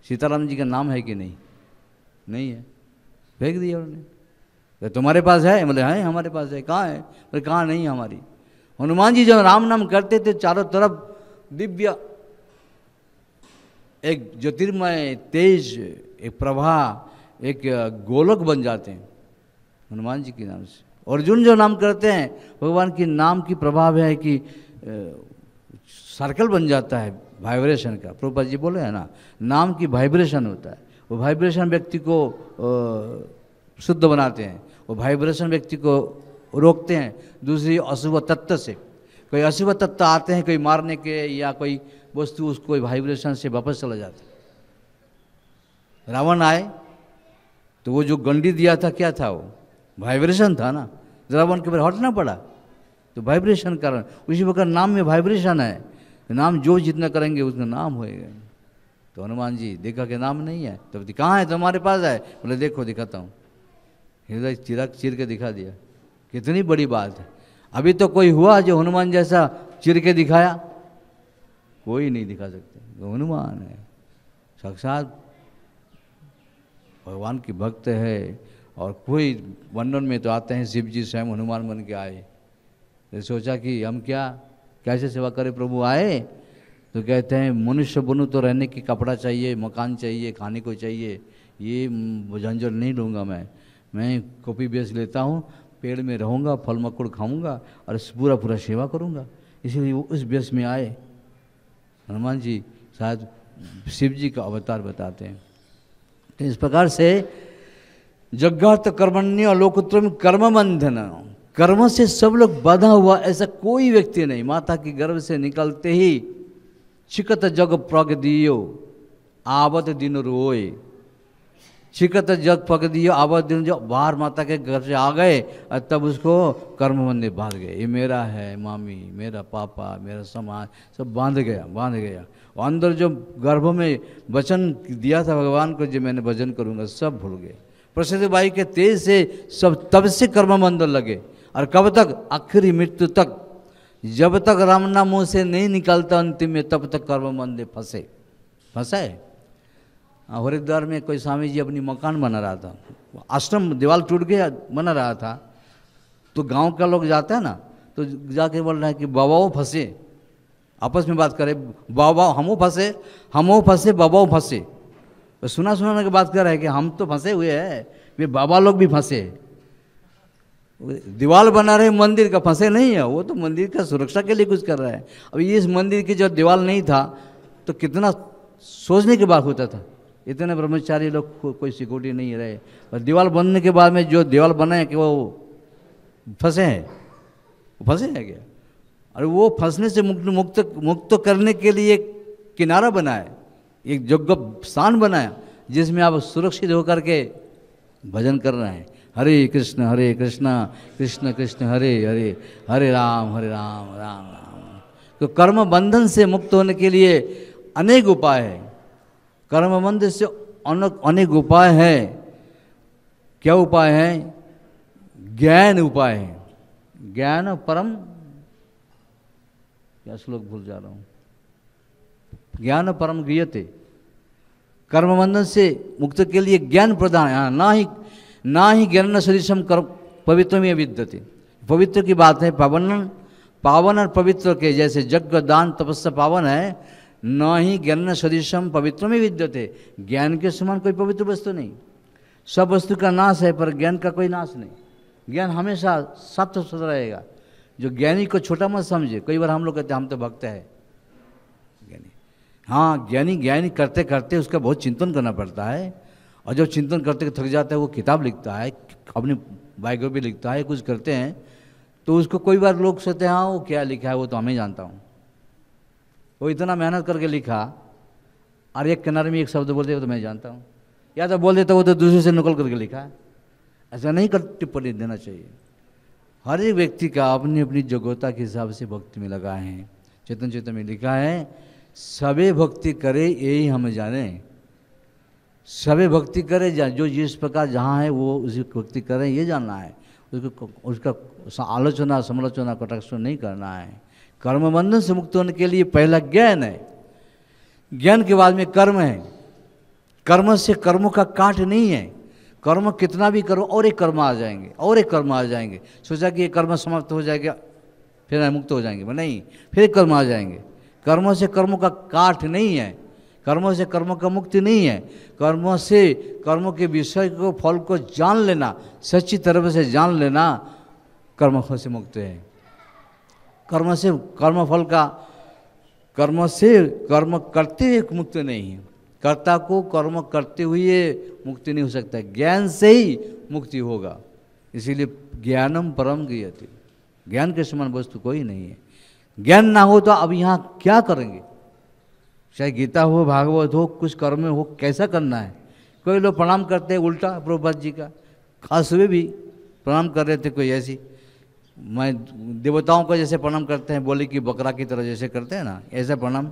सीताराम जी का नाम है कि नहीं, नहीं है, फेंक दिया उन्होंने। तो तुम्हारे पास है? बोले है हमारे पास है। कहाँ है? बोले कहाँ नहीं हमारी। हनुमान जी जब राम नाम करते थे चारों तरफ दिव्य एक ज्योतिर्मय तेज, एक प्रभा, एक गोलक बन जाते हैं हनुमान जी के नाम से। अर्जुन जो नाम करते हैं भगवान के नाम की प्रभाव है कि सर्कल बन जाता है वाइब्रेशन का। प्रभुपाद जी बोले है ना, नाम की वाइब्रेशन होता है, वो वाइब्रेशन व्यक्ति को शुद्ध बनाते हैं, वो वाइब्रेशन व्यक्ति को रोकते हैं दूसरी अशुभ तत्व से। कोई अशुभ तत्व आते हैं कोई मारने के, या कोई वस्तु उसको वाइब्रेशन से वापस चला जाता है। रावण आए तो वो जो गंडी दिया था क्या था, वो वाइब्रेशन था ना, रावण के ऊपर हटना पड़ा, तो वाइब्रेशन कारण। उसी प्रकार नाम में वाइब्रेशन है, नाम जो जितना करेंगे उतना नाम होएगा। तो हनुमान जी देखा कि नाम नहीं है, तो कहाँ है, तुम्हारे पास है। बोले देखो दिखाता हूँ, हृदय चीर के दिखा दिया। कितनी बड़ी बात है। अभी तो कोई हुआ जो हनुमान जैसा चिर के दिखाया? कोई नहीं दिखा सकते, तो हनुमान है साक्षात भगवान की भक्त है। और कोई वर्णन में तो आते हैं शिव जी स्वयं हनुमान बन के आए। तो सोचा कि हम क्या कैसे सेवा करें, प्रभु आए तो कहते हैं मनुष्य बनूँ तो रहने की कपड़ा चाहिए, मकान चाहिए, खाने को चाहिए, ये झंझट नहीं लूँगा मैं कॉपी बेच लेता हूँ, पेड़ में रहूँगा, फल मकुड़ खाऊँगा और पूरा सेवा करूँगा। इसीलिए वो उस बेस में आए। हनुमान जी शायद शिव जी का अवतार बताते हैं। तो इस प्रकार से जगत कर्मण्य लोकोत्तरम कर्म बंधन, कर्म से सब लोग बंधा हुआ ऐसा कोई व्यक्ति नहीं। माता की गर्भ से निकलते ही चिकत जग प्रग दियो आवत दिन रोए, चिकत जग पक दियो आवत दिन, जो बाहर माता के घर से आ गए और तब उसको कर्म बंधे बांध गए। ये मेरा है, मामी, मेरा पापा, मेरा समाज, सब बांध गया। और अंदर जो गर्भ में वचन दिया था भगवान को, जो मैंने भजन करूँगा, सब भूल गए। प्रसिद्ध बाई के तेज से सब तब से कर्म बंधन लगे। और कब तक? आखिरी मृत्यु तक, जब तक राम नाम मुँह से नहीं निकलता अंतिम में, तब तक कर्म बंधे फंसे। हरिद्वार में कोई स्वामी जी अपनी मकान बना रहा था, आश्रम दीवार टूट गया, बना रहा था। तो गांव का लोग जाता है ना, तो जाके बोल रहा है कि बाबाओ फंसे, आपस में बात करे, बाबा हमो फंसे बाबाओ फंसे। तो सुना की बात कर रहे हैं कि हम तो फंसे हुए हैं, वे बाबा लोग भी फंसे। दीवार बना रहे मंदिर का, फंसे नहीं है, वो तो मंदिर का सुरक्षा के लिए कुछ कर रहा है। अब इस मंदिर की जो दीवार नहीं था तो कितना सोचने की बात होता था। इतने ब्रह्मचारी लोग कोई सिक्योरिटी नहीं रहे, और दीवार बनने के बाद में जो दीवार बना है कि वो फंसे हैं क्या? और वो फंसने से मुक्त करने के लिए एक किनारा बनाया, एक जगह स्थान बनाया, जिसमें आप सुरक्षित होकर के भजन कर रहे हैं। हरे कृष्ण कृष्ण कृष्ण हरे हरे, हरे राम राम राम। तो कर्म बंधन से मुक्त होने के लिए अनेक उपाय है। कर्म बंधन से अनेक उपाय है। क्या उपाय है? ज्ञान उपाय है। ज्ञान परम, क्या श्लोक भूल जा रहा हूं, ज्ञान परम गीयते, कर्म बंधन से मुक्त के लिए ज्ञान प्रदान है। ना ही ज्ञान सदृशम कर्म पवित्र में विद्यते। पवित्र की बात है, पावन और पवित्र के जैसे यज्ञ दान तपस्या पावन है, न ही ज्ञान सदृशम पवित्र में विद्यते। ज्ञान के समान कोई पवित्र वस्तु नहीं। सब वस्तु का नाश है पर ज्ञान का कोई नाश नहीं। ज्ञान हमेशा साफ सुथरा रहेगा। जो ज्ञानी को छोटा मत समझे। कई बार हम लोग कहते हैं हम तो भक्त है ज्ञानी। हाँ, ज्ञानी करते करते उसका बहुत चिंतन करना पड़ता है, और जब चिंतन करते थक जाता है वो किताब लिखता है, अपनी बायोग्राफी लिखता है, कुछ करते हैं, तो उसको कोई बार लोग सोचते हैं हाँ वो क्या लिखा है वो तो हमें जानता हूँ, वो इतना मेहनत करके लिखा, और एक किनारे में एक शब्द बोलते तो मैं जानता हूँ, या तो बोल देता वो तो दूसरे से नकल करके लिखा है। ऐसा नहीं कर टिप्पणी देना चाहिए। हर एक व्यक्ति का अपनी अपनी योग्यता के हिसाब से भक्ति में लगा है। चेतन चेतन में लिखा है सबे भक्ति करे यही हम जाने। सबे भक्ति करे जो जिस प्रकार जहाँ है वो उसी भक्ति करें ये जानना है। उसका आलोचना समालोचना कटाक्ष नहीं करना है। कर्म बंधन से मुक्त होने के लिए पहला ज्ञान है, ज्ञान के बाद में कर्म है। कर्म से कर्मों का काट नहीं है। कर्म कितना भी करो और एक कर्म आ जाएंगे और एक कर्म आ जाएंगे। सोचा कि ये कर्म समाप्त हो जाएगा फिर मुक्त हो जाएंगे, नहीं, फिर एक कर्म आ जाएंगे। कर्मों से कर्मों का काट नहीं है, कर्मों से कर्मों का मुक्ति नहीं है। कर्मों से कर्मों के विषय को फल को जान लेना, सच्ची तरह से जान लेना कर्मफल से मुक्त है। कर्म से कर्मफल का, कर्म से कर्म करते हुए मुक्त नहीं है। कर्ता को कर्म करते हुए मुक्ति नहीं हो सकता, ज्ञान से ही मुक्ति होगा। इसीलिए ज्ञानम परम गीयते, ज्ञान के समान वस्तु कोई नहीं है। ज्ञान ना हो तो अब यहाँ क्या करेंगे? चाहे गीता हो, भागवत हो, कुछ कर्म हो, कैसा करना है? कोई लोग प्रणाम करते हैं उल्टा प्रभुपाद जी का, खास सुबह भी प्रणाम कर रहे थे कोई ऐसी, मैं देवताओं को जैसे प्रणाम करते हैं, बोले कि बकरा की तरह जैसे करते हैं ना, ऐसा प्रणाम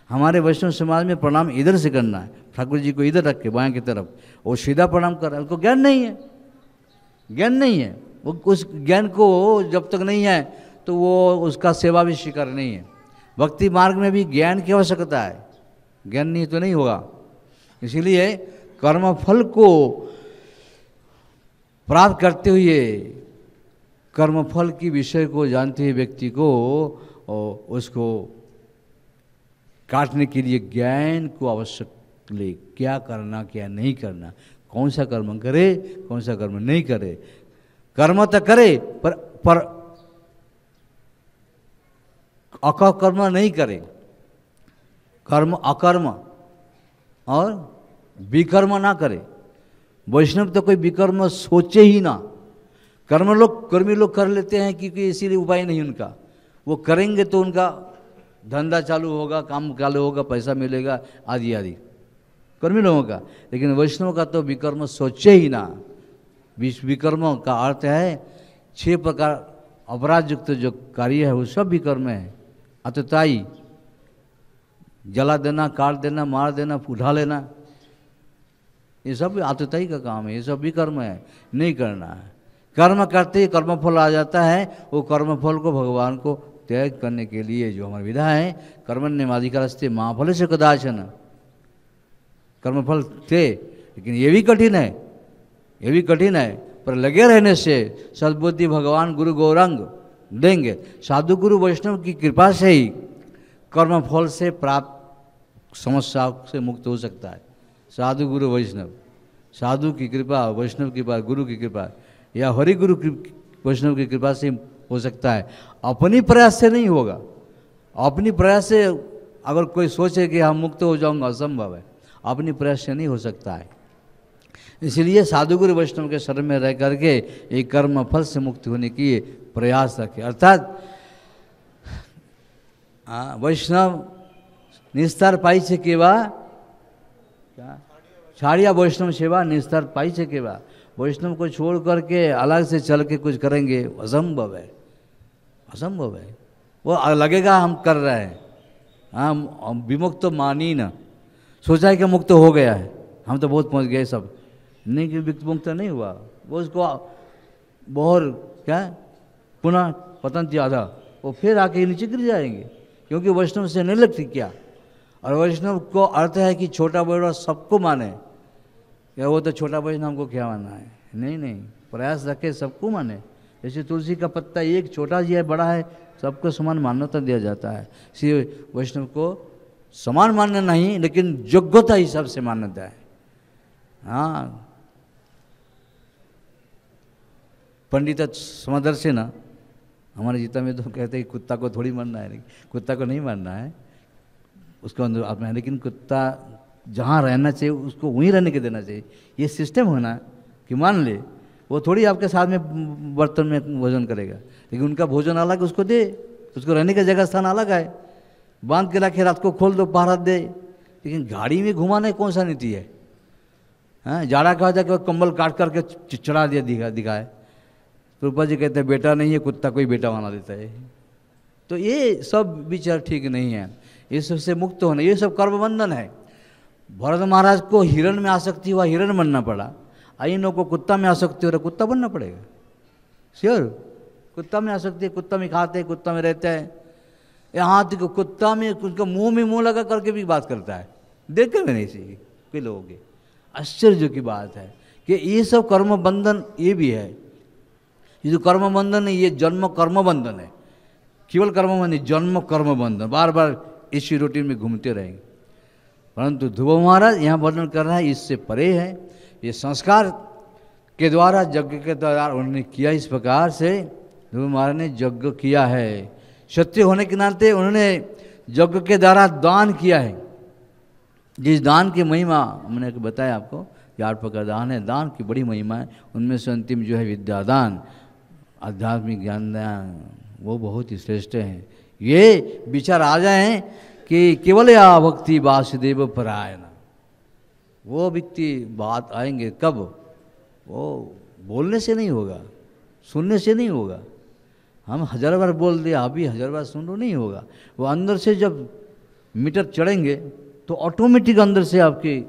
हमारे वैष्णव समाज में प्रणाम इधर से करना है। ठाकुर जी को इधर रख के बाएं की तरफ, वो सीधा प्रणाम कर रहा है, उसको ज्ञान नहीं है। ज्ञान नहीं है, वो उस ज्ञान को जब तक नहीं है तो वो उसका सेवा भी स्वीकार नहीं है। भक्ति मार्ग में भी ज्ञान की आवश्यकता है, ज्ञान नहीं तो नहीं होगा। इसीलिए कर्मफल को प्राप्त करते हुए, कर्मफल की विषय को जानते हुए व्यक्ति को उसको काटने के लिए ज्ञान को आवश्यक ले, क्या करना क्या नहीं करना, कौन सा कर्म करे कौन सा कर्म नहीं करे। कर्म तो करे पर अकर्म नहीं करे, कर्म अकर्म और विकर्म ना करे। वैष्णव तो कोई विकर्म सोचे ही ना। कर्मी लोग कर लेते हैं क्योंकि इसीलिए उपाय नहीं उनका, वो करेंगे तो उनका धंधा चालू होगा, काम चालू होगा, पैसा मिलेगा आदि आदि, कर्मी लोगों का। लेकिन वैष्णव का तो विकर्म सोचे ही ना। विकर्म का अर्थ है 6 प्रकार अपराध युक्त जो कार्य है वो सब विकर्म है। अतताई, जला देना, काट देना, मार देना, उठा लेना, ये सब आतताई का काम है, ये सब विकर्म है, नहीं करना है। कर्म करते ही कर्मफल आ जाता है, वो कर्मफल को भगवान को त्याग करने के लिए जो हमारी विधा है, कर्मण्येवाधिकारस्ते मा फलेषु कदाचन। कर्मफल थे लेकिन ये भी कठिन है, ये भी कठिन है, पर लगे रहने से सद्बुद्धि भगवान गुरु गौरंग देंगे। साधु गुरु वैष्णव की कृपा से ही कर्मफल से प्राप्त समस्या से मुक्त हो सकता है। साधु गुरु वैष्णव, साधु की कृपा, वैष्णव की कृपा, गुरु की कृपा या हरि गुरु वैष्णव की कृपा से हो सकता है। अपनी प्रयास से नहीं होगा। अपनी प्रयास से अगर कोई सोचे कि हम मुक्त हो जाऊंगा, असंभव है, अपनी प्रयास से नहीं हो सकता है। इसलिए साधु गुरु वैष्णव के शरण में रह करके एक कर्म फल से मुक्त होने की प्रयास रखें। अर्थात वैष्णव निस्तार पाई से केवा, क्या छाड़िया वैष्णव सेवा निस्तार पाई से केवा। वैष्णव को छोड़ करके अलग से चल के कुछ करेंगे, असंभव है, असंभव है। वो लगेगा हम कर रहे हैं, हम विमुक्त तो मानी ना, सोचा है कि मुक्त हो गया है, हम तो बहुत पहुंच गए सब, नहीं कि मुक्त नहीं हुआ, वो उसको बहुत क्या पुनः पतंती आधा, वो फिर आके नीचे गिर जाएंगे, क्योंकि वैष्णव से नहीं लगती क्या। और वैष्णव को अर्थ है कि छोटा बड़ा सबको माने, या वो तो छोटा वैष्णव हमको क्या मानना है, नहीं नहीं, प्रयास रखे सबको माने। जैसे तुलसी का पत्ता एक छोटा जी है बड़ा है, सबको समान मान्यता दिया जाता है। इसलिए वैष्णव को समान मानना नहीं, लेकिन योग्यता ही सबसे मान्यता है। हाँ, पंडित समदर्शी ना हमारे गीता में तो कहते हैं कुत्ता को थोड़ी मारना है, कुत्ता को नहीं मारना है, उसको अंदर आप में, लेकिन कुत्ता जहाँ रहना चाहिए उसको वहीं रहने के देना चाहिए। ये सिस्टम होना कि मान ले वो थोड़ी आपके साथ में बर्तन में भोजन करेगा, लेकिन उनका भोजन अलग उसको दे, उसको रहने का जगह स्थान अलग है। बांध के रखे, रात को खोल दो, पहरा दे, लेकिन गाड़ी में घुमाने कौन सा नीति है। हाँ, जाड़ा कहा जाए कि कंबल काट करके चिचड़ा दिया दिखाए। रूपा जी कहते हैं बेटा नहीं है, कुत्ता कोई बेटा बना देता है। तो ये सब विचार ठीक नहीं है, ये सबसे मुक्त होना, ये सब कर्म बंधन है। भरत महाराज को हिरण में आसक्ति हुआ, हिरण बनना पड़ा। इन को कुत्ता में आसक्ति हो रहा, कुत्ता बनना पड़ेगा। श्योर, कुत्ता में आसक्ति, कुत्ता में खाते, कुत्ता में रहता है। यहाँ तक कुत्ता में उसका मुंह में मुंह लगा करके भी बात करता है, देखते हुए नहीं चाहिए कोई लोगों के। आश्चर्य की बात है कि ये सब कर्म बंधन ये भी है। ये जो कर्म बंधन है ये जन्म कर्म बंधन है, केवल कर्म बंधन, जन्म कर्म बंधन, बार बार इसी रूटीन में घूमते रहेंगे। परंतु ध्रुव महाराज यहाँ वर्णन कर रहा है, इससे परे है। ये संस्कार के द्वारा, यज्ञ के द्वारा उन्होंने किया। इस प्रकार से ध्रुव महाराज ने यज्ञ किया है। क्षत्रिय होने के नाते उन्होंने यज्ञ के द्वारा दान किया है। जिस दान की महिमा हमने बताया आपको, 8 प्रकार दान है, दान की बड़ी महिमा है। उनमें से अंतिम जो है विद्यादान, आध्यात्मिक ज्ञान दान, वो बहुत ही श्रेष्ठ हैं। ये विचार आ जाए कि केवल या भक्ति वासुदेव परायण, वो व्यक्ति बात आएंगे कब, वो बोलने से नहीं होगा, सुनने से नहीं होगा। हम 1000 बार बोल दिया, अभी 1000 बार सुन लो, नहीं होगा। वो अंदर से जब मीटर चढ़ेंगे तो ऑटोमेटिक अंदर से आपके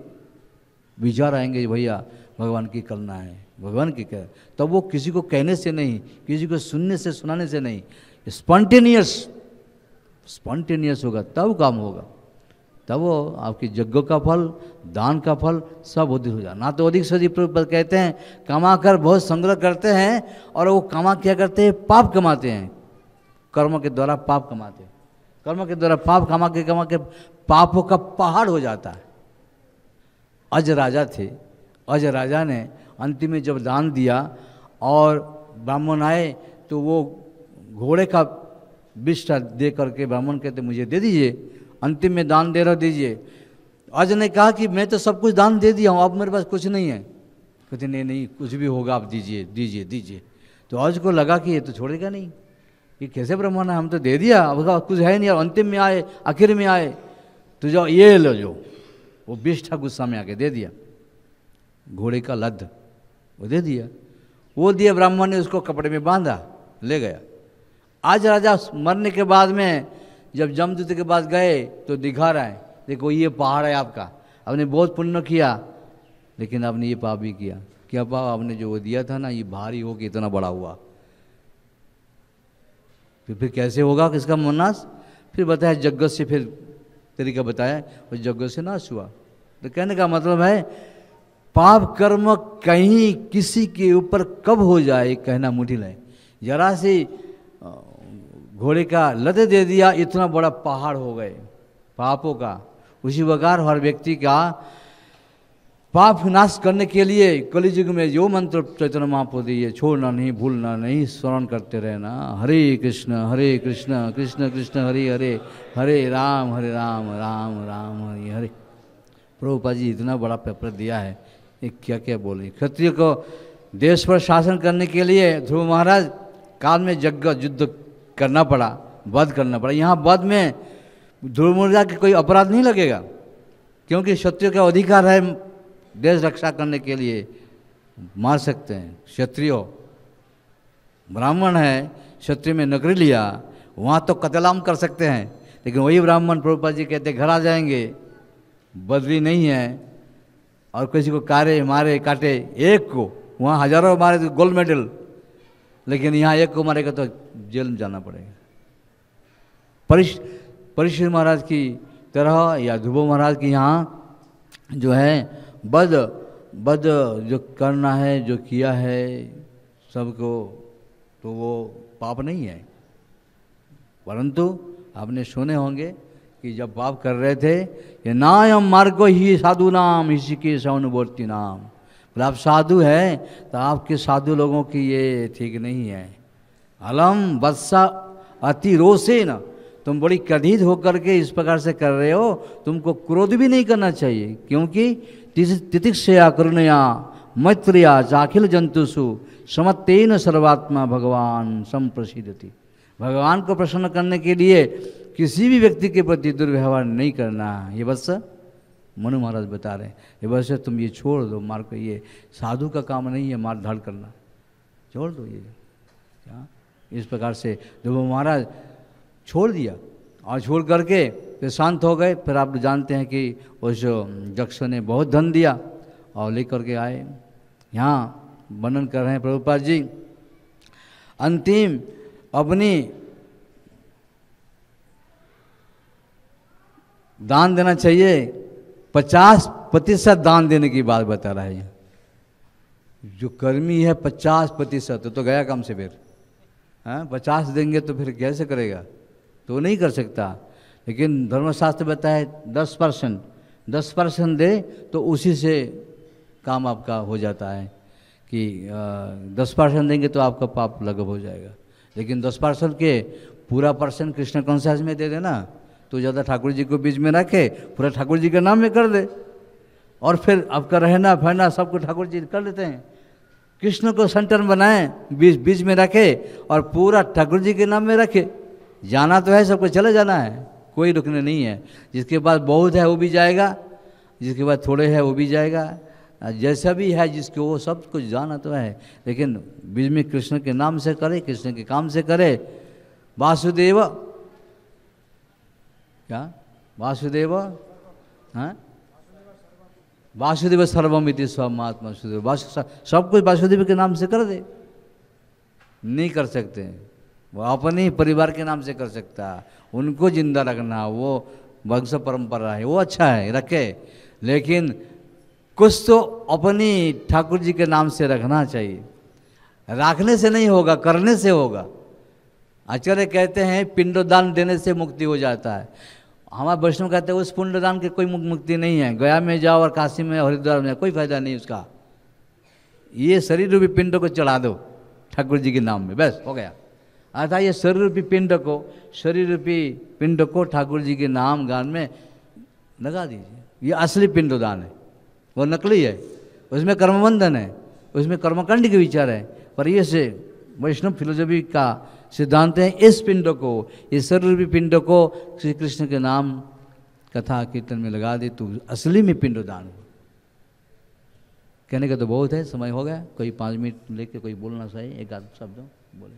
विचार आएंगे, भैया भगवान की करना है, भगवान की क्या। तब वो किसी को कहने से नहीं, किसी को सुनने से सुनाने से नहीं, स्पॉन्टेनियस होगा, तब काम होगा। तब वो आपकी यज्ञ का फल, दान का फल सब अधिक हो जाए। ना तो अधिक से अधिक प्रभुपाद कहते हैं कमा कर बहुत संग्रह करते हैं, और वो कमा क्या करते हैं, पाप कमाते हैं। कर्म के द्वारा पाप कमाते हैं, कर्म के द्वारा पाप कमा के पापों का पहाड़ हो जाता है। अज राजा थे, अज राजा ने अंतिम में जब दान दिया और ब्राह्मण आए तो वो घोड़े का विष्ठा दे करके ब्राह्मण कहते मुझे दे दीजिए, अंतिम में दान दे रहा दीजिए। अज ने कहा कि मैं तो सब कुछ दान दे दिया हूँ, अब मेरे पास कुछ नहीं है। कहते नहीं नहीं, कुछ भी होगा आप दीजिए दीजिए दीजिए। तो अज को लगा कि ये तो छोड़ेगा नहीं, ये कैसे ब्राह्मण है, हम तो दे दिया, अब कुछ है नहीं। अंतिम में आए, आखिर में आए तो जाओ ये लो, जो वो विष्ठा गुस्सा में आके दे दिया, घोड़े का लद वो दे दिया। वो दिया, ब्राह्मण ने उसको कपड़े में बांधा, ले गया। आज राजा मरने के बाद में जब जमदूत के पास गए तो दिखा रहा है, देखो ये पहाड़ है आपका, आपने बहुत पुण्य किया, लेकिन आपने ये पाप भी किया। क्या पाप? आपने जो वो दिया था ना, ये भारी हो के इतना बड़ा हुआ। फिर कैसे होगा किसका नाश? फिर बताया यज्ञ से, फिर तरीका बताया, और यज्ञ से नाश हुआ। तो कहने का मतलब है पाप कर्म कहीं किसी के ऊपर कब हो जाए कहना मुश्किल है। जरा से घोड़े का लद दे दिया, इतना बड़ा पहाड़ हो गए पापों का। उसी प्रकार हर व्यक्ति का पाप नाश करने के लिए कलियुग में जो मंत्र चैतन्य महाप्रभु दिए, छोड़ना नहीं, भूलना नहीं, स्मरण करते रहना। हरे कृष्ण कृष्ण कृष्ण हरे हरे, हरे राम राम राम हरे हरे। प्रभुपाद जी इतना बड़ा पेपर दिया है, ये क्या क्या बोले। क्षत्रिय को देश पर शासन करने के लिए ध्रुव महाराज काल में यज्ञ युद्ध करना पड़ा, वध करना पड़ा। यहाँ वध में ध्रुव महाराज के कोई अपराध नहीं लगेगा, क्योंकि क्षत्रिय का अधिकार है देश रक्षा करने के लिए, मार सकते हैं। क्षत्रिय ब्राह्मण है, क्षत्रिय में नौकरी लिया, वहाँ तो कत्लेआम कर सकते हैं, लेकिन वही ब्राह्मण प्रभुपाद जी कहते घर आ जाएंगे, बदली नहीं है, और किसी को कारे मारे काटे एक को वहाँ हजारों मारे तो गोल्ड मेडल, लेकिन यहाँ एक को मारेगा तो जेल में जाना पड़ेगा। परीक्षित महाराज की तरह या ध्रुव महाराज की यहाँ जो है बद जो करना है, जो किया है सबको, तो वो पाप नहीं है। परंतु आपने सुने होंगे कि जब पाप कर रहे थे, ये नायम मार्गो ही साधु नाम ऋषिकेश अनुवर्ती नाम, बोले आप साधु हैं तो आपके साधु लोगों की ये ठीक नहीं है। अलम वत्सा अति रोसे न, तुम बड़ी क्रोधित होकर के इस प्रकार से कर रहे हो, तुमको क्रोध भी नहीं करना चाहिए, क्योंकि तितिक्षया करुणया मैत्रिया चाखिल जंतुषु समत्तेन सर्वात्मा भगवान संप्रसिद्धति। भगवान को प्रसन्न करने के लिए किसी भी व्यक्ति के प्रति दुर्व्यवहार नहीं करना। ये बस मनु महाराज बता रहे हैं, ये बस तुम ये छोड़ दो, मार को, ये साधु का काम नहीं है मार धाड़ करना, छोड़ दो ये क्या। इस प्रकार से ध्रुव महाराज छोड़ दिया और छोड़ करके फिर शांत हो गए। फिर आप जानते हैं कि उस यक्ष ने बहुत धन दिया और लेकर के आए। यहाँ वर्णन कर रहे हैं प्रभुपाद जी, अंतिम अपनी दान देना चाहिए, 50% दान देने की बात बता रहा है। जो कर्मी है 50%, तो गया काम से फिर। हाँ 50 देंगे तो फिर कैसे करेगा, तो वो नहीं कर सकता। लेकिन धर्मशास्त्र बताए 10% दे तो उसी से काम आपका हो जाता है कि 10% देंगे तो आपका पाप लघु हो जाएगा। लेकिन 10% के पूरा परसेंट कृष्ण कॉन्शियस में दे देना, तो ज़्यादा ठाकुर जी को बीच में रखे, पूरा ठाकुर जी के नाम में कर दे, और फिर आपका रहना फहना सबको ठाकुर जी कर लेते हैं। कृष्ण को सेंटर बनाए, बीच में रखे और पूरा ठाकुर जी के नाम में रखे। जाना तो है, सबको चले जाना है, कोई रुकने नहीं है। जिसके पास बहुत है वो भी जाएगा, जिसके पास थोड़े है वो भी जाएगा, जैसा भी है जिसको वो सब कुछ जाना तो है। लेकिन बीच में कृष्ण के नाम से करे, कृष्ण के काम से करे। वासुदेव क्या, वासुदेव, हाँ वासुदेव सर्वमिति स्वमात्मा सुदेव, सब कुछ वासुदेव के नाम से कर दे। नहीं कर सकते, वो अपने ही परिवार के नाम से कर सकता, उनको जिंदा रखना, वो वंश परंपरा है, वो अच्छा है रखे, लेकिन कुछ तो अपनी ठाकुर जी के नाम से रखना चाहिए। रखने से नहीं होगा, करने से होगा। आचार्य कहते हैं पिंडदान देने से मुक्ति हो जाता है। हमारे वैष्णव कहते हैं उस पिंडदान की कोई मुक्ति नहीं है। गया में जाओ और काशी में हरिद्वार में, कोई फायदा नहीं उसका। ये शरीर रूपी पिंड को चढ़ा दो ठाकुर जी के नाम में, बस हो गया। अर्थात ये शरीर रूपी पिंड को ठाकुर जी के नाम गान में लगा दीजिए। ये असली पिंडदान है, वो नकली है, उसमें कर्मबंधन है, उसमें कर्मकांड के विचार है। पर ये से वैष्णव फिलोसफी का सिद्धांत है, इस पिंड को, इस शरीर रूपी पिंड को श्री कृष्ण के नाम कथा कीर्तन में लगा दे तो असली में पिंडदान हो। कहने का तो बहुत है, समय हो गया। कोई 5 मिनट लेके कोई बोलना चाहिए, एक आध शब्द बोले।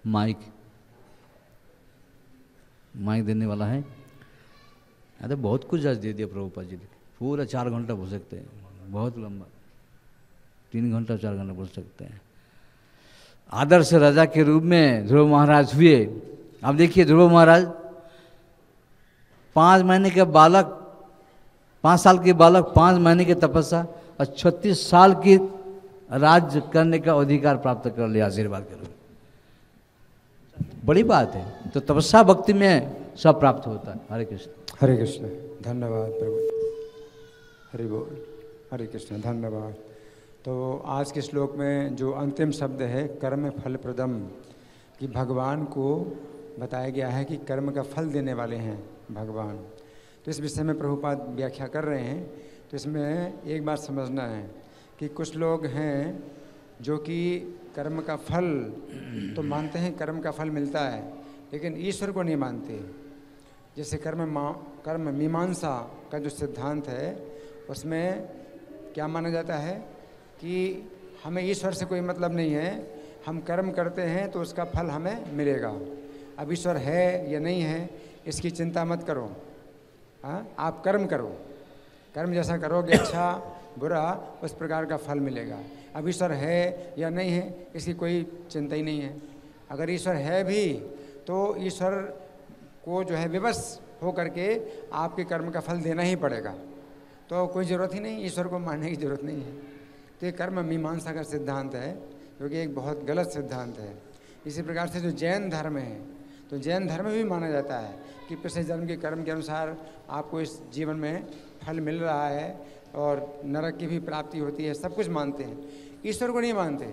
माइक देने वाला है। अरे बहुत कुछ आज दे दिया प्रभुपाद जी ने, पूरा 4 घंटा बोल सकते हैं, बहुत लंबा, 3 घंटा 4 घंटा बोल सकते हैं। आदर्श राजा के रूप में ध्रुव महाराज हुए। अब देखिए ध्रुव महाराज 5 महीने के बालक, 5 साल के बालक, 5 महीने की तपस्या और 36 साल की राज्य करने का अधिकार प्राप्त कर लिया आशीर्वाद के रूप में। बड़ी बात है। तो तपस्या भक्ति में सब प्राप्त होता है। हरे कृष्ण। हरे कृष्ण। धन्यवाद प्रभु। हरि बोल। हरे कृष्ण। धन्यवाद। तो आज के श्लोक में जो अंतिम शब्द है कर्म फल प्रदम, कि भगवान को बताया गया है कि कर्म का फल देने वाले हैं भगवान। तो इस विषय में प्रभुपाद व्याख्या कर रहे हैं। तो इसमें एक बात समझना है कि कुछ लोग हैं जो कि कर्म का फल तो मानते हैं, कर्म का फल मिलता है, लेकिन ईश्वर को नहीं मानते। जैसे कर्म मीमांसा का जो सिद्धांत है उसमें क्या माना जाता है कि हमें ईश्वर से कोई मतलब नहीं है, हम कर्म करते हैं तो उसका फल हमें मिलेगा। अब ईश्वर है या नहीं है इसकी चिंता मत करो, हाँ आप कर्म करो, कर्म जैसा करोगे अच्छा बुरा उस प्रकार का फल मिलेगा। अब ईश्वर है या नहीं है इसकी कोई चिंता ही नहीं है। अगर ईश्वर है भी तो ईश्वर को जो है विवश हो करके आपके कर्म का फल देना ही पड़ेगा, तो कोई ज़रूरत ही नहीं, ईश्वर को मानने की ज़रूरत नहीं है। तो ये कर्म मीमांसा का सिद्धांत है, जो कि एक बहुत गलत सिद्धांत है। इसी प्रकार से जो जैन धर्म है, तो जैन धर्म में भी माना जाता है कि पिछले जन्म के कर्म के अनुसार आपको इस जीवन में फल मिल रहा है और नरक की भी प्राप्ति होती है, सब कुछ मानते हैं, ईश्वर को नहीं मानते।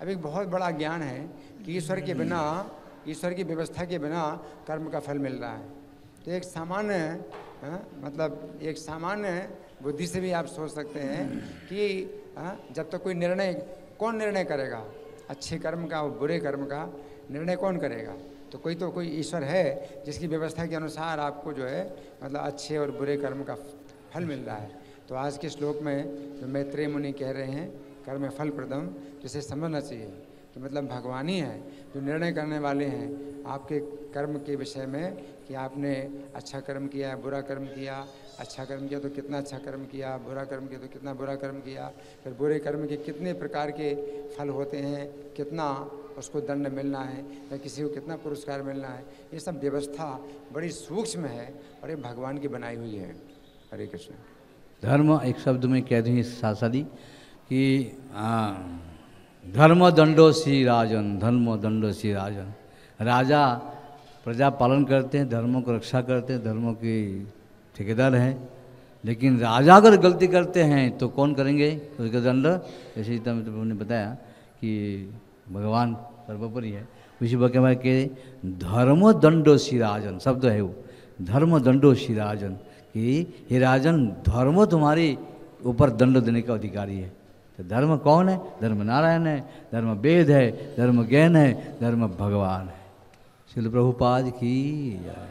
अब एक बहुत बड़ा ज्ञान है कि ईश्वर के बिना, ईश्वर की व्यवस्था के बिना कर्म का फल मिल रहा है। तो एक सामान्य मतलब एक सामान्य बुद्धि से भी आप सोच सकते हैं कि जब तक कोई निर्णय, कौन निर्णय करेगा अच्छे कर्म का और बुरे कर्म का निर्णय कौन करेगा? तो कोई ईश्वर है जिसकी व्यवस्था के अनुसार आपको जो है मतलब अच्छे और बुरे कर्म का फल मिल रहा है। तो आज के श्लोक में जो मैत्रेय मुनि कह रहे हैं कर्म फल प्रदम, तो इसे समझना चाहिए कि मतलब भगवान ही है जो निर्णय करने वाले हैं आपके कर्म के विषय में कि आपने अच्छा कर्म किया, बुरा कर्म किया, अच्छा कर्म किया तो कितना अच्छा कर्म किया, बुरा कर्म किया तो कितना बुरा कर्म किया, फिर बुरे कर्म के कितने प्रकार के फल होते हैं, कितना उसको दंड मिलना है या किसी को कितना पुरस्कार मिलना है। ये सब व्यवस्था बड़ी सूक्ष्म है और ये भगवान की बनाई हुई है। हरे कृष्ण। धर्म एक शब्द में कह दी शास्त्री कि धर्म दंडो श्री राजन, धर्म दंडो श्री राजन। राजा प्रजा पालन करते हैं, धर्मों को रक्षा करते हैं, धर्मों की ठेकेदार हैं, लेकिन राजा अगर गलती करते हैं तो कौन करेंगे उसका दंड? जैसे प्रभु ने बताया कि भगवान सर्वोपरि है, उसी वाक्य के धर्म दंडो श्री राजन शब्द है वो, धर्म दंडो श्री राजन, कि हे राजन धर्म तुम्हारे ऊपर दंड देने का अधिकारी है। तो धर्म कौन है? धर्म नारायण है, धर्म वेद है, धर्म ज्ञान है, धर्म भगवान है। श्रील प्रभुपाद की जय।